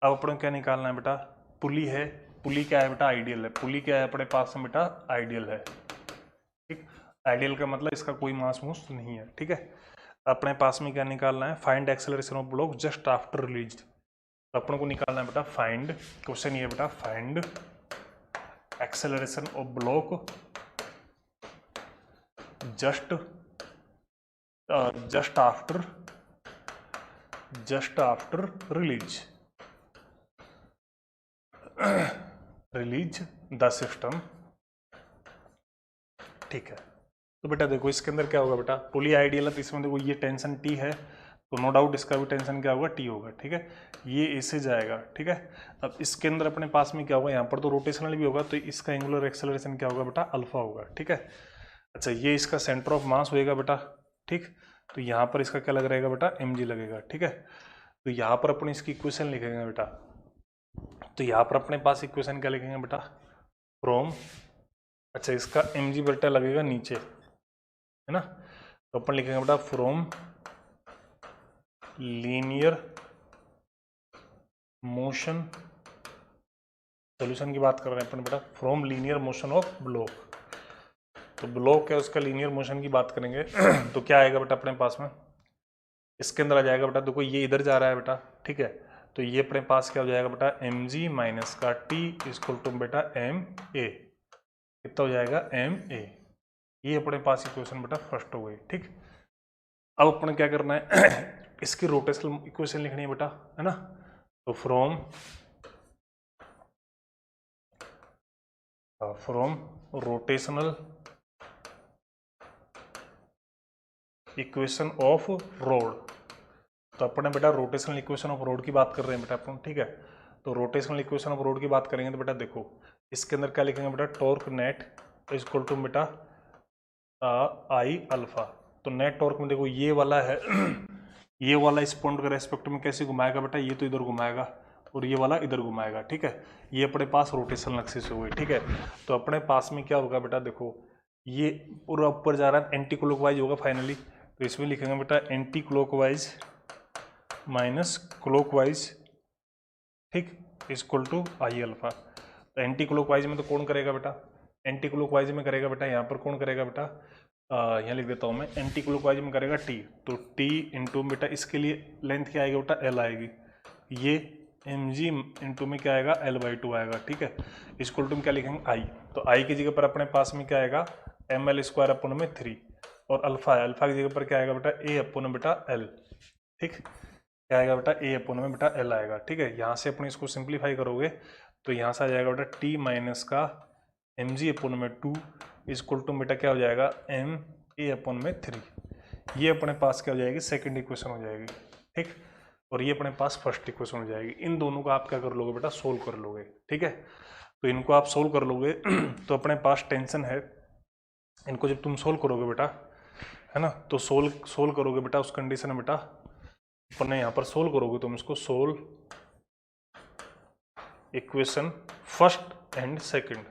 अब अपन क्या निकालना है बेटा, पुली है, पुली क्या है बेटा, आइडियल है, पुली क्या है अपने पास में बेटा, आइडियल है, ठीक। आइडियल का मतलब इसका कोई मास मूस नहीं है, ठीक है। अपने पास में क्या निकालना है, find acceleration of block just after release. तो अपन को निकालना है बेटा फाइंड, क्वेश्चन ये बेटा find acceleration of block just after release the system, ठीक है। तो बेटा देखो इसके अंदर क्या होगा बेटा, पुली आइडियल है तो इसमें देखो ये टेंशन T है, तो नो डाउट इसका भी टेंशन क्या होगा, T होगा, ठीक है। ये ऐसे जाएगा, ठीक है। अब इसके अंदर अपने पास में क्या होगा, यहाँ पर तो रोटेशनल भी होगा, तो इसका एंगुलर एक्सेलरेशन क्या होगा बेटा, अल्फा होगा, ठीक है। अच्छा ये इसका सेंटर ऑफ मास होएगा बेटा, ठीक। तो यहाँ पर इसका क्या लग रहेगा बेटा, mg लगेगा। ठीक है, तो यहाँ पर अपन इसकी इक्वेशन लिखेंगे बेटा। तो यहाँ पर अपने पास इक्वेशन क्या लिखेंगे बेटा, फ्रॉम, अच्छा इसका mg बेटा लगेगा नीचे, है ना, तो अपन लिखेंगे बेटा फ्रॉम लीनियर मोशन, सोल्यूशन की बात कर रहे हैं अपन बेटा, from linear motion of block. तो ब्लॉक है उसका लीनियर मोशन की बात करेंगे तो क्या आएगा बेटा अपने पास में, इसके अंदर आ जाएगा बेटा, देखो ये इधर जा रहा है बेटा, ठीक है, तो ये अपने पास क्या हो जाएगा बेटा, mg माइनस का t इक्वल टू बेटा ma, कितना हो जाएगा ma। ये अपने पास इक्वेशन बेटा फर्स्ट हो गई। ठीक, अब अपन क्या करना है इसकी रोटेशनल इक्वेशन लिखनी है बेटा, है ना, तो from rotational equation of road, तो अपने बेटा रोटेशनल इक्वेशन ऑफ रोड की बात कर रहे हैं बेटा अपन। ठीक है, तो रोटेशनल इक्वेशन ऑफ रोड की बात करेंगे तो बेटा देखो इसके अंदर क्या लिखेंगे बेटा, टॉर्क नेट इक्वल टू बेटा आई अल्फा। तो नेट टॉर्क में देखो ये वाला है ये वाला इस पॉइंट के रेस्पेक्ट में कैसे घुमाएगा बेटा, ये तो इधर घुमाएगा और ये वाला इधर घुमाएगा। ठीक है, ये अपने पास रोटेशनल एक्सिस हो गई। ठीक है, तो अपने पास में क्या होगा बेटा, देखो ये पूरा ऊपर जा रहा है, एंटी क्लॉकवाइज होगा फाइनली, तो इसमें लिखेंगे बेटा एंटी क्लॉकवाइज माइनस क्लॉकवाइज, ठीक, इक्वल टू आई अल्फा। तो एंटी क्लॉकवाइज में तो कौन करेगा बेटा, एंटी क्लॉकवाइज में करेगा बेटा, यहाँ पर कौन करेगा बेटा, यहाँ लिख देता हूँ मैं, एंटी क्लॉकवाइज में करेगा टी, तो टी इंटू बेटा इसके लिए लेंथ क्या आएगी बेटा, एल आएगी, ये mg इंटू में क्या आएगा, l/2 आएगा। ठीक है, इक्वल टू में क्या लिखेंगे आई, तो आई की जगह पर अपने पास में क्या आएगा, ml² अपन में 3, और अल्फा है, अल्फा की जगह पर क्या आएगा बेटा, a अपन बेटा l। ठीक, क्या आएगा बेटा, a अपन में बेटा l आएगा। ठीक है, यहाँ से अपन इसको सिंप्लीफाई करोगे तो यहाँ से आ जाएगा बेटा t माइनस का mg अपन में 2 इक्वल टू बेटा क्या हो जाएगा, m a अपन में 3। ये अपने पास क्या हो जाएगी, सेकंड इक्वेशन हो जाएगी। ठीक, और ये अपने पास फर्स्ट इक्वेशन हो जाएगी। इन दोनों का आप क्या कर लोगे बेटा, सोल्व कर लोगे। ठीक है, तो इनको आप सोल्व कर लोगे तो अपने पास टेंशन है, इनको जब तुम सोल्व करोगे बेटा, है ना, तो सोल्व करोगे बेटा उस कंडीशन में बेटा, अपने यहाँ पर सोल्व करोगे तुम इसको, solve equation first and second,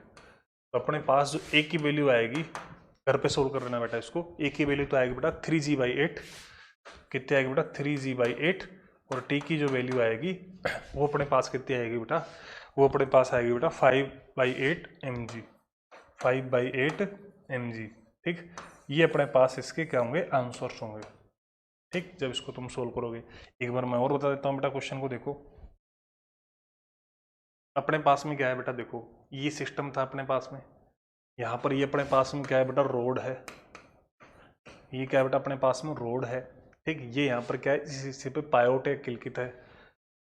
तो अपने पास जो ए की वैल्यू आएगी, घर पे सोल्व कर लेना बेटा इसको, ए की वैल्यू तो आएगी बेटा 3g/8, कितनी आएगी बेटा 3g/8, और टी की जो वैल्यू आएगी वो अपने पास कितनी आएगी बेटा, वो अपने पास आएगी बेटा 5/8 mg, 5/8 mg। ठीक, ये अपने पास इसके क्या होंगे, आंसर्स होंगे। ठीक, जब इसको तुम सोल्व करोगे, एक बार मैं और बता देता हूँ बेटा क्वेश्चन को, देखो अपने पास में क्या है बेटा, देखो ये सिस्टम था अपने पास में, यहाँ पर ये अपने पास में क्या है बेटा, रोड है, ये क्या है बेटा अपने पास में रोड है। ठीक, ये यहाँ पर क्या है, इसी पे पायोट है, किलकित है,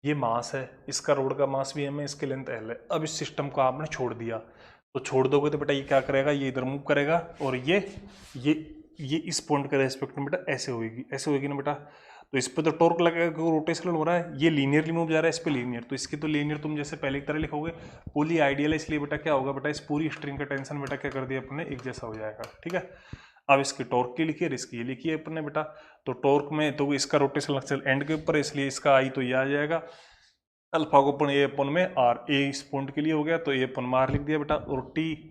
ये मास है, इसका रोड का मास भी m है, इसकी लेंथ l है। अब इस सिस्टम को आपने छोड़ दिया, तो छोड़ दोगे तो बेटा ये क्या करेगा, ये इधर मूव करेगा, और ये इस पॉइंट के रेस्पेक्ट में बेटा ऐसे होगी ना बेटा, तो इस पे तो टॉर्क लगेगा क्योंकि रोटेशनल हो रहा है, ये लीनियरली मूव जा रहा है, इस पे लीनियर, तो इसकी तो लीनियर तुम जैसे पहले की तरह लिखोगे, पोली आइडियल है, इसलिए बेटा क्या होगा बेटा, इस पूरी स्ट्रिंग का टेंशन बेटा क्या कर दिया अपने, एक जैसा हो जाएगा। ठीक है, अब इसकी टॉर्क की लिखिए, इसकी ये लिखिए अपने बेटा, तो टॉर्क में तो इसका रोटेशनल एक्सल एंड के ऊपर, इसलिए इसका आई तो ये आ जाएगा, अल्फा को अपन ए अपन में आर, ए इस पॉइंट के लिए हो गया तो ए अपन में आर लिख दिया बेटा, और टी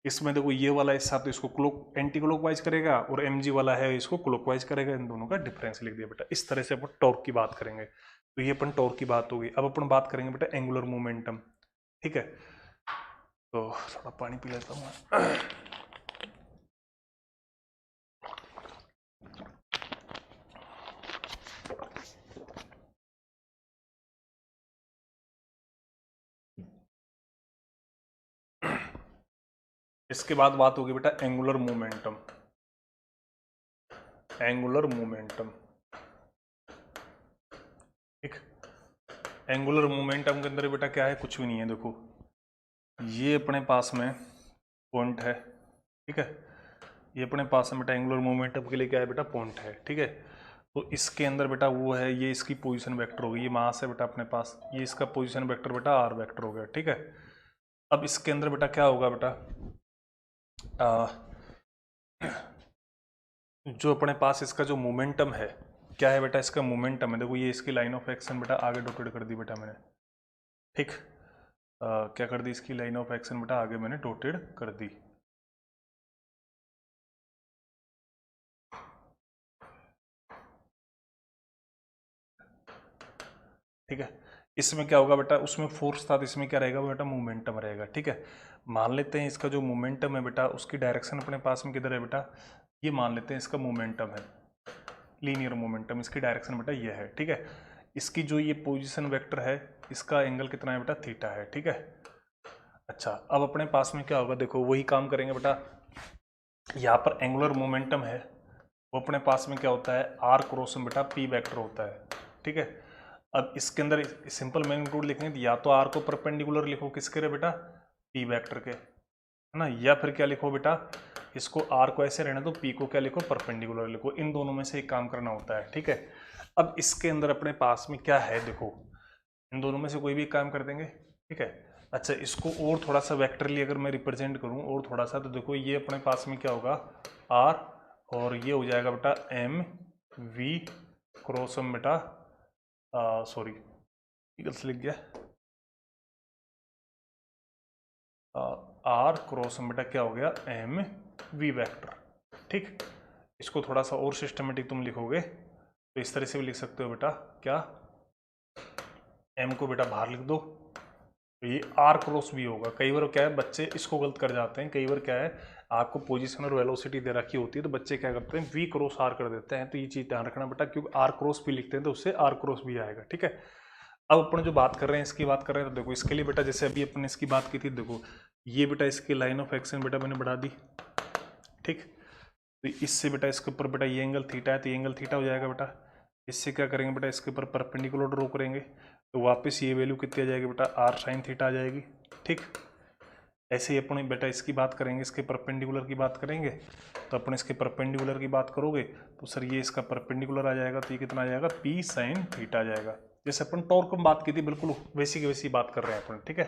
इसमें देखो ये वाला इस साथ तो इसको क्लॉक एंटी क्लॉकवाइज करेगा, और mg वाला है इसको क्लॉकवाइज करेगा, इन दोनों का डिफरेंस लिख दिया बेटा। इस तरह से अपन टॉर्क की बात करेंगे, तो ये अपन टॉर्क की बात होगी। अब अपन बात करेंगे बेटा एंगुलर मोमेंटम। ठीक है, तो थोड़ा पानी पी लेता हूँ। इसके बाद बात होगी बेटा एंगुलर मोमेंटम। एंगुलर मोमेंटम, ठीक, एंगुलर मोमेंटम के अंदर बेटा क्या है, कुछ भी नहीं है। देखो ये अपने पास में पॉइंट है, ठीक है, ये अपने पास में बेटा एंगुलर मोमेंटम के लिए क्या है बेटा, पॉइंट है। ठीक है, तो इसके अंदर बेटा वो है, ये इसकी पोजीशन वेक्टर होगी, ये मास है बेटा अपने पास, ये इसका पोजीशन वेक्टर बेटा आर वेक्टर हो गया। ठीक है, अब इसके अंदर बेटा क्या होगा बेटा, जो अपने पास इसका जो मोमेंटम है, क्या है बेटा, इसका मोमेंटम है, देखो ये इसकी लाइन ऑफ एक्शन बेटा आगे डॉटेड कर दी बेटा मैंने, ठीक। क्या कर दी, इसकी लाइन ऑफ एक्शन बेटा आगे मैंने डॉटेड कर दी। ठीक है, इसमें क्या होगा बेटा, उसमें फोर्स था तो इसमें क्या रहेगा बेटा, मोमेंटम रहेगा। ठीक है, मान लेते हैं इसका जो मोमेंटम है बेटा उसकी डायरेक्शन अपने पास में किधर है बेटा, ये मान लेते हैं इसका मोमेंटम है, लीनियर मोमेंटम, इसकी डायरेक्शन बेटा ये है। ठीक है, इसकी जो ये पोजीशन वेक्टर है इसका एंगल कितना है बेटा, थीटा है। ठीक है, अच्छा अब अपने पास में क्या होगा, देखो वही काम करेंगे बेटा, यहाँ पर एंगुलर मोमेंटम है वो अपने पास में क्या होता है, आर क्रॉस में बेटा पी वेक्टर होता है। ठीक है, अब इसके अंदर सिंपल मैग्नीट्यूड लिखेंगे तो या तो आर को परपेंडिकुलर लिखो किसके रे बेटा, पी वेक्टर के, है ना, या फिर क्या लिखो बेटा, इसको आर को ऐसे रहने दो, पी को क्या लिखो, परपेंडिकुलर लिखो, इन दोनों में से एक काम करना होता है। ठीक है, अब इसके अंदर अपने पास में क्या है, देखो इन दोनों में से कोई भी एक काम कर देंगे। ठीक है, अच्छा इसको और थोड़ा सा वेक्टरली अगर मैं रिप्रेजेंट करूं और थोड़ा सा, तो देखो ये अपने पास में क्या होगा, आर, और ये हो जाएगा बेटा एम वी क्रॉस में बेटा, सॉरी गलत लिख गया, आर क्रॉस में बेटा क्या हो गया, एम वी वेक्टर। ठीक, इसको थोड़ा सा और सिस्टमेटिक तुम लिखोगे तो इस तरह से भी लिख सकते हो बेटा, क्या एम को बेटा बाहर लिख दो, तो ये आर क्रॉस भी होगा। कई बार क्या है बच्चे इसको गलत कर जाते हैं, कई बार क्या है आपको पोजीशन और वेलोसिटी दे रखी होती है तो बच्चे क्या करते हैं वी क्रॉस आर कर देते हैं, तो ये चीज़ ध्यान रखना बेटा, क्योंकि आर क्रॉस भी लिखते हैं तो उससे आर क्रॉस भी आएगा। ठीक है, अब अपन जो बात कर रहे हैं इसकी बात कर रहे हैं तो देखो इसके लिए बेटा जैसे अभी अपन इसकी बात की थी, देखो ये बेटा इसकी लाइन ऑफ एक्शन बेटा मैंने बढ़ा दी। ठीक, तो इससे बेटा इसके ऊपर बेटा ये एंगल थीटा है तो ये एंगल थीटा हो जाएगा बेटा, इससे क्या करेंगे बेटा, इसके ऊपर परपेंडिकुलर ड्रॉ करेंगे तो वापस ये वैल्यू कितनी आ जाएगी बेटा, आर साइन थीटा आ जाएगी। ठीक, ऐसे ही अपन बेटा इसकी बात करेंगे, इसके परपेंडिकुलर की बात करेंगे तो अपन इसके परपेंडिकुलर की बात करोगे तो सर ये इसका परपेंडिकुलर आ जाएगा तो ये कितना आ जाएगा, पी साइन थीटा आ जाएगा। जैसे अपन टॉर्क में बात की थी बिल्कुल वैसी की वैसी बात कर रहे हैं अपन। ठीक है,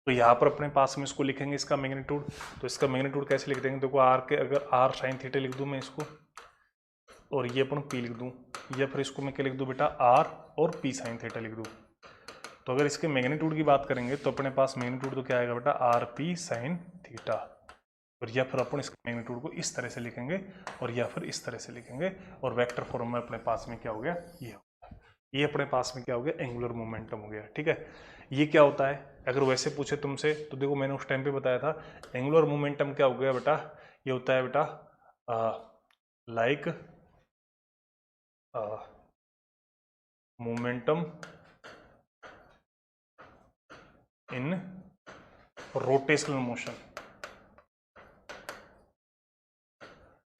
तो यहाँ पर अपने पास में इसको लिखेंगे इसका मैग्नीट्यूड, तो इसका मैग्नीट्यूड कैसे लिख देंगे, देखो आर के अगर आर साइन थीटा लिख दूँ मैं इसको, और ये अपन पी लिख दूँ, या फिर इसको मैं क्या लिख दूँ बेटा, आर और पी साइन थीटा लिख दूँ। तो अगर इसके मैग्नीट्यूड की बात करेंगे तो अपने पास मैग्नीट्यूड तो क्या आएगा बेटा, आर पी साइन थीटा, और या फिर अपन इसके मैग्नीट्यूड को इस तरह से लिखेंगे और या फिर इस तरह से लिखेंगे, और वेक्टर फॉर्म में अपने पास में क्या हो गया, ये अपने पास में क्या हो गया, एंगुलर मोमेंटम हो गया। ठीक है, ये क्या होता है अगर वैसे पूछे तुमसे तो देखो मैंने उस टाइम पे बताया था एंगुलर मोमेंटम क्या हो गया बेटा, ये होता है बेटा like momentum in rotational motion,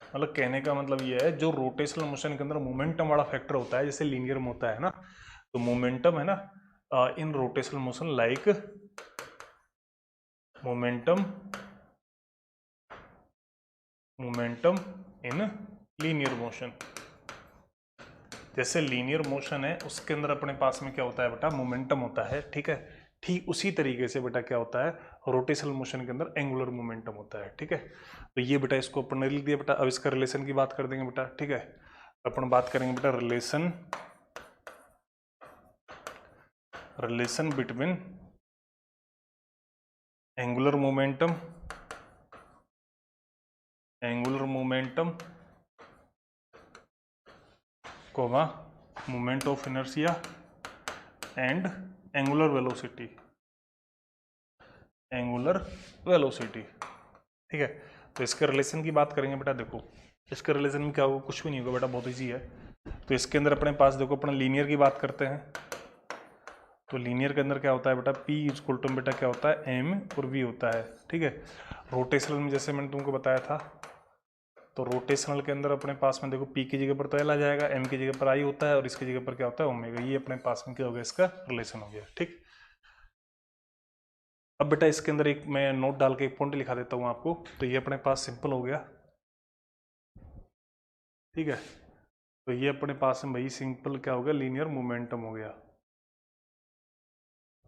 मतलब कहने का मतलब ये है जो रोटेशनल मोशन के अंदर मोमेंटम वाला फैक्टर होता है, जैसे लीनियर में होता है ना, तो मोमेंटम है ना in rotational motion like momentum in linear motion, जैसे लीनियर मोशन है उसके अंदर अपने पास में क्या होता है बेटा, मोमेंटम होता है। ठीक है, ठीक उसी तरीके से बेटा क्या होता है, रोटेशनल मोशन के अंदर एंगुलर मोमेंटम होता है। ठीक है, तो ये बेटा इसको अपन ने लिख दिया बेटा। अब इसका रिलेशन की बात कर देंगे बेटा। ठीक है, अपन बात करेंगे बेटा relation between angular momentum comma moment of inertia and angular velocity. ठीक है, तो इसके रिलेशन की बात करेंगे बेटा। देखो इसके रिलेशन में क्या होगा, कुछ भी नहीं होगा बेटा, बहुत ईजी है। तो इसके अंदर अपने पास देखो अपन लीनियर की बात करते हैं, तो लीनियर के अंदर क्या होता है बेटा, P इक्वल टू बेटा क्या होता है, M और V होता है। ठीक है, रोटेशनल में जैसे मैंने तुमको बताया था, तो रोटेशनल के अंदर अपने पास में देखो P की जगह पर तो L आ जाएगा, M की जगह पर I होता है और इसकी जगह पर क्या होता है, ओमेगा। ये अपने पास में क्या हो गया, इसका रिलेशन हो गया। ठीक, अब बेटा इसके अंदर एक मैं नोट डाल के एक पॉइंट लिखा देता हूँ आपको, तो ये अपने पास सिंपल हो गया। ठीक है, तो ये अपने पास में भाई सिंपल क्या हो गया, लीनियर मोमेंटम हो गया।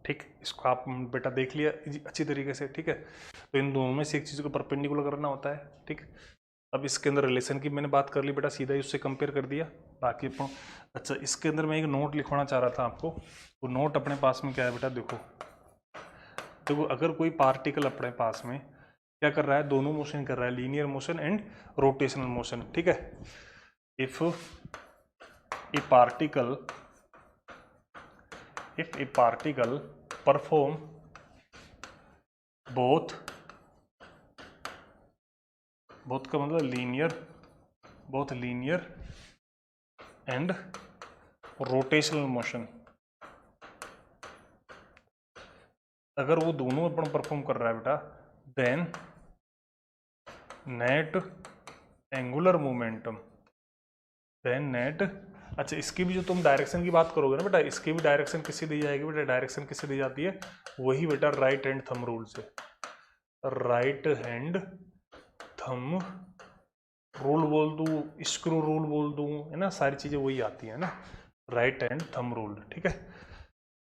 ठीक, इसको आप बेटा देख लिया अच्छी तरीके से। ठीक है, तो इन दोनों में से एक चीज़ को परपेंडिकुलर करना होता है। ठीक, अब इसके अंदर रिलेशन की मैंने बात कर ली बेटा, सीधा ही उससे कंपेयर कर दिया बाकी अपन। अच्छा, इसके अंदर मैं एक नोट लिखवाना चाह रहा था आपको, वो नोट अपने पास में क्या है बेटा, देखो देखो अगर कोई पार्टिकल अपने पास में क्या कर रहा है, दोनों मोशन कर रहा है, linear motion and rotational motion, ठीक है। If A particle perform both का मतलब लीनियर एंड रोटेशनल मोशन, अगर वो दोनों अपन परफॉर्म कर रहा है बेटा, देन नेट एंगुलर मोमेंटम, अच्छा इसकी भी जो तुम डायरेक्शन की बात करोगे ना बेटा, इसकी भी डायरेक्शन किससे दी जाएगी बेटा, डायरेक्शन किससे दी जाती है, वही बेटा राइट हैंड थंब रूल से, राइट हैंड थंब रूल बोल दूं, स्क्रू रूल बोल दूं, है ना, सारी चीजें वही आती है ना, राइट हैंड थंब रूल, ठीक है।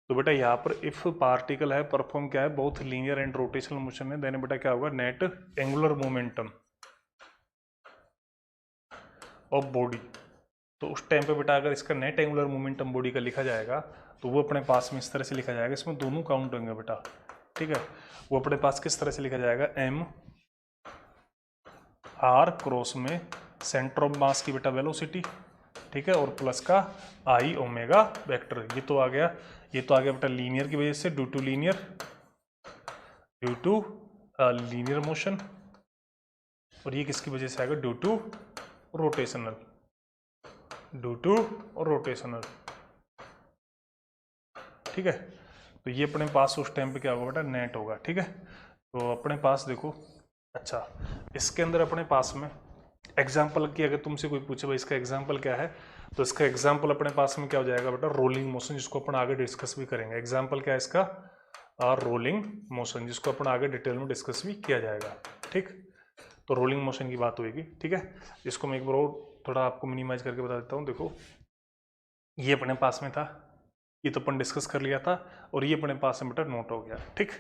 तो बेटा यहाँ पर इफ पार्टिकल है परफॉर्म क्या है, both linear and rotational motion है, देन बेटा क्या होगा, net angular momentum of body. तो उस टाइम पे बेटा अगर इसका नेट एंगुलर मोमेंटम बॉडी का लिखा जाएगा तो वो अपने पास में इस तरह से लिखा जाएगा, इसमें दोनों काउंट होंगे बेटा, ठीक है। वो अपने पास किस तरह से लिखा जाएगा, एम आर क्रॉस में सेंटर ऑफ मास की बेटा वेलोसिटी, ठीक है, और प्लस का आई ओमेगा वेक्टर। ये तो आ गया बेटा लीनियर की वजह से, ड्यू टू लीनियर मोशन, और ये किसकी वजह से आएगा, ड्यू टू रोटेशनल, ठीक है। तो ये अपने पास उस टाइम पे क्या होगा बेटा, नेट होगा, ठीक है। तो अपने पास देखो, अच्छा इसके अंदर अपने पास में एग्जाम्पल की अगर तुमसे कोई पूछे भाई इसका एग्जाम्पल क्या है, तो इसका एग्जाम्पल अपने पास में क्या हो जाएगा बेटा, रोलिंग मोशन, जिसको अपन आगे डिस्कस भी करेंगे। एग्जाम्पल क्या है इसका, रोलिंग मोशन, जिसको अपन आगे डिटेल में डिस्कस भी किया जाएगा, ठीक। तो रोलिंग मोशन की बात होगी, ठीक है। इसको मैं एक बार और थोड़ा आपको मिनिमाइज करके बता देता हूँ। देखो ये अपने पास में था, ये तो अपन डिस्कस कर लिया था, और ये अपने पास में बेटा नोट हो गया, ठीक।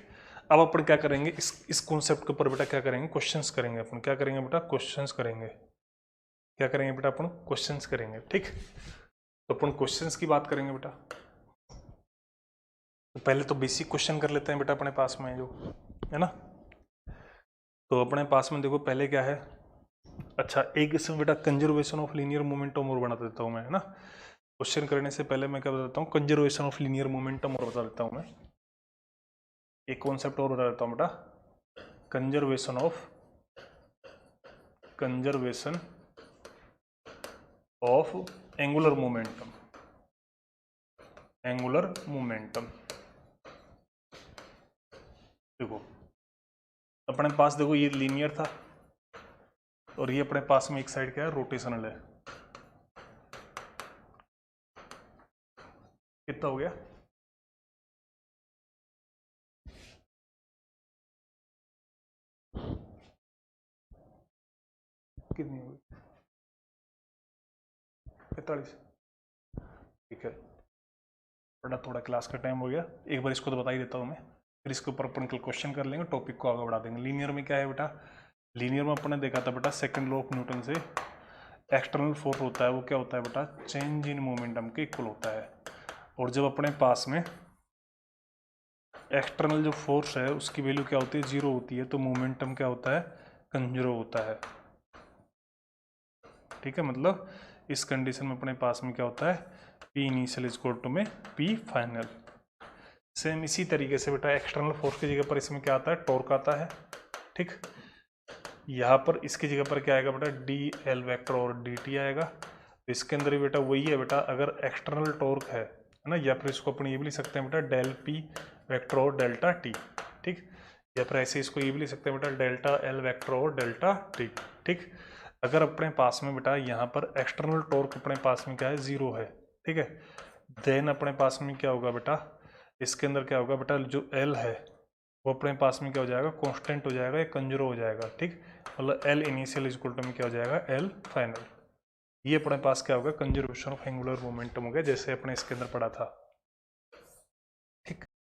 अब अपन क्या करेंगे, इस कॉन्सेप्ट के ऊपर बेटा क्या करेंगे, क्वेश्चंस करेंगे अपन, क्या करेंगे बेटा, क्वेश्चंस करेंगे, क्या करेंगे बेटा, अपन क्वेश्चंस करेंगे, ठीक। तो अपन क्वेश्चंस की बात करेंगे बेटा। तो पहले तो बेसिक क्वेश्चन कर लेते हैं बेटा अपने पास में जो है ना। तो अपने पास में देखो पहले क्या है, अच्छा एक इसमें बेटा कंजर्वेशन ऑफ लीनियर मोमेंटम और बना देता हूँ मैं, है ना। क्वेश्चन करने से पहले मैं क्या बताता हूँ, कंजर्वेशन ऑफ लीनियर मोमेंटम और बता देता हूँ मैं, एक कॉन्सेप्ट और बता देता हूँ बेटा, कंजर्वेशन ऑफ एंगुलर मोमेंटम। देखो अपने पास देखो ये लीनियर था, और ये अपने पास में एक साइड क्या है, रोटेशनल है। कितना हो गया, कितनी हो गई, 45, ठीक है। बड़ा थोड़ा क्लास का टाइम हो गया, एक बार इसको तो बता ही देता हूँ मैं, फिर इसके ऊपर अपन कल क्वेश्चन कर लेंगे, टॉपिक को आगे बढ़ा देंगे। लीनियर में क्या है बेटा, लीनियर में अपन ने देखा था बेटा सेकंड लॉ ऑफ न्यूटन से एक्सटर्नल फोर्स होता है वो क्या होता है बेटा, चेंज इन मोमेंटम के इक्वल होता है। और जब अपने पास में एक्सटर्नल जो फोर्स है उसकी वैल्यू क्या होती है, 0 होती है, तो मोमेंटम क्या होता है, कंजर्व होता है, ठीक है। मतलब इस कंडीशन में अपने पास में क्या होता है, P initial is equal to में P फाइनल। सेम इसी तरीके से बेटा एक्सटर्नल फोर्स की जगह पर इसमें क्या आता है, टॉर्क आता है, ठीक। यहाँ पर इसकी जगह पर क्या आएगा बेटा, DL वेक्टर और DT आएगा। तो इसके अंदर भी बेटा वही है बेटा, अगर एक्सटर्नल टॉर्क है ना, या फिर इसको अपन ये भी लिख सकते हैं बेटा डेल P वेक्टर और डेल्टा T, ठीक। या फिर ऐसे इसको ये भी लिख सकते हैं बेटा डेल्टा L वेक्टर और डेल्टा T, ठीक। अगर अपने पास में बेटा यहाँ पर एक्सटर्नल टॉर्क अपने पास में क्या है, 0 है, ठीक है, देन अपने पास में क्या होगा बेटा, इसके अंदर क्या होगा बेटा, जो L है वो अपने पास में क्या हो जाएगा, कांस्टेंट हो जाएगा, या कंजर्व हो जाएगा, ठीक। मतलब L इनिशियल इक्वल टू में क्या हो जाएगा, L फाइनल। ये अपने पास क्या होगा, कंजर्वेशन ऑफ एंगुलर मोमेंटम हो गया, जैसे अपने इसके अंदर पढ़ा था।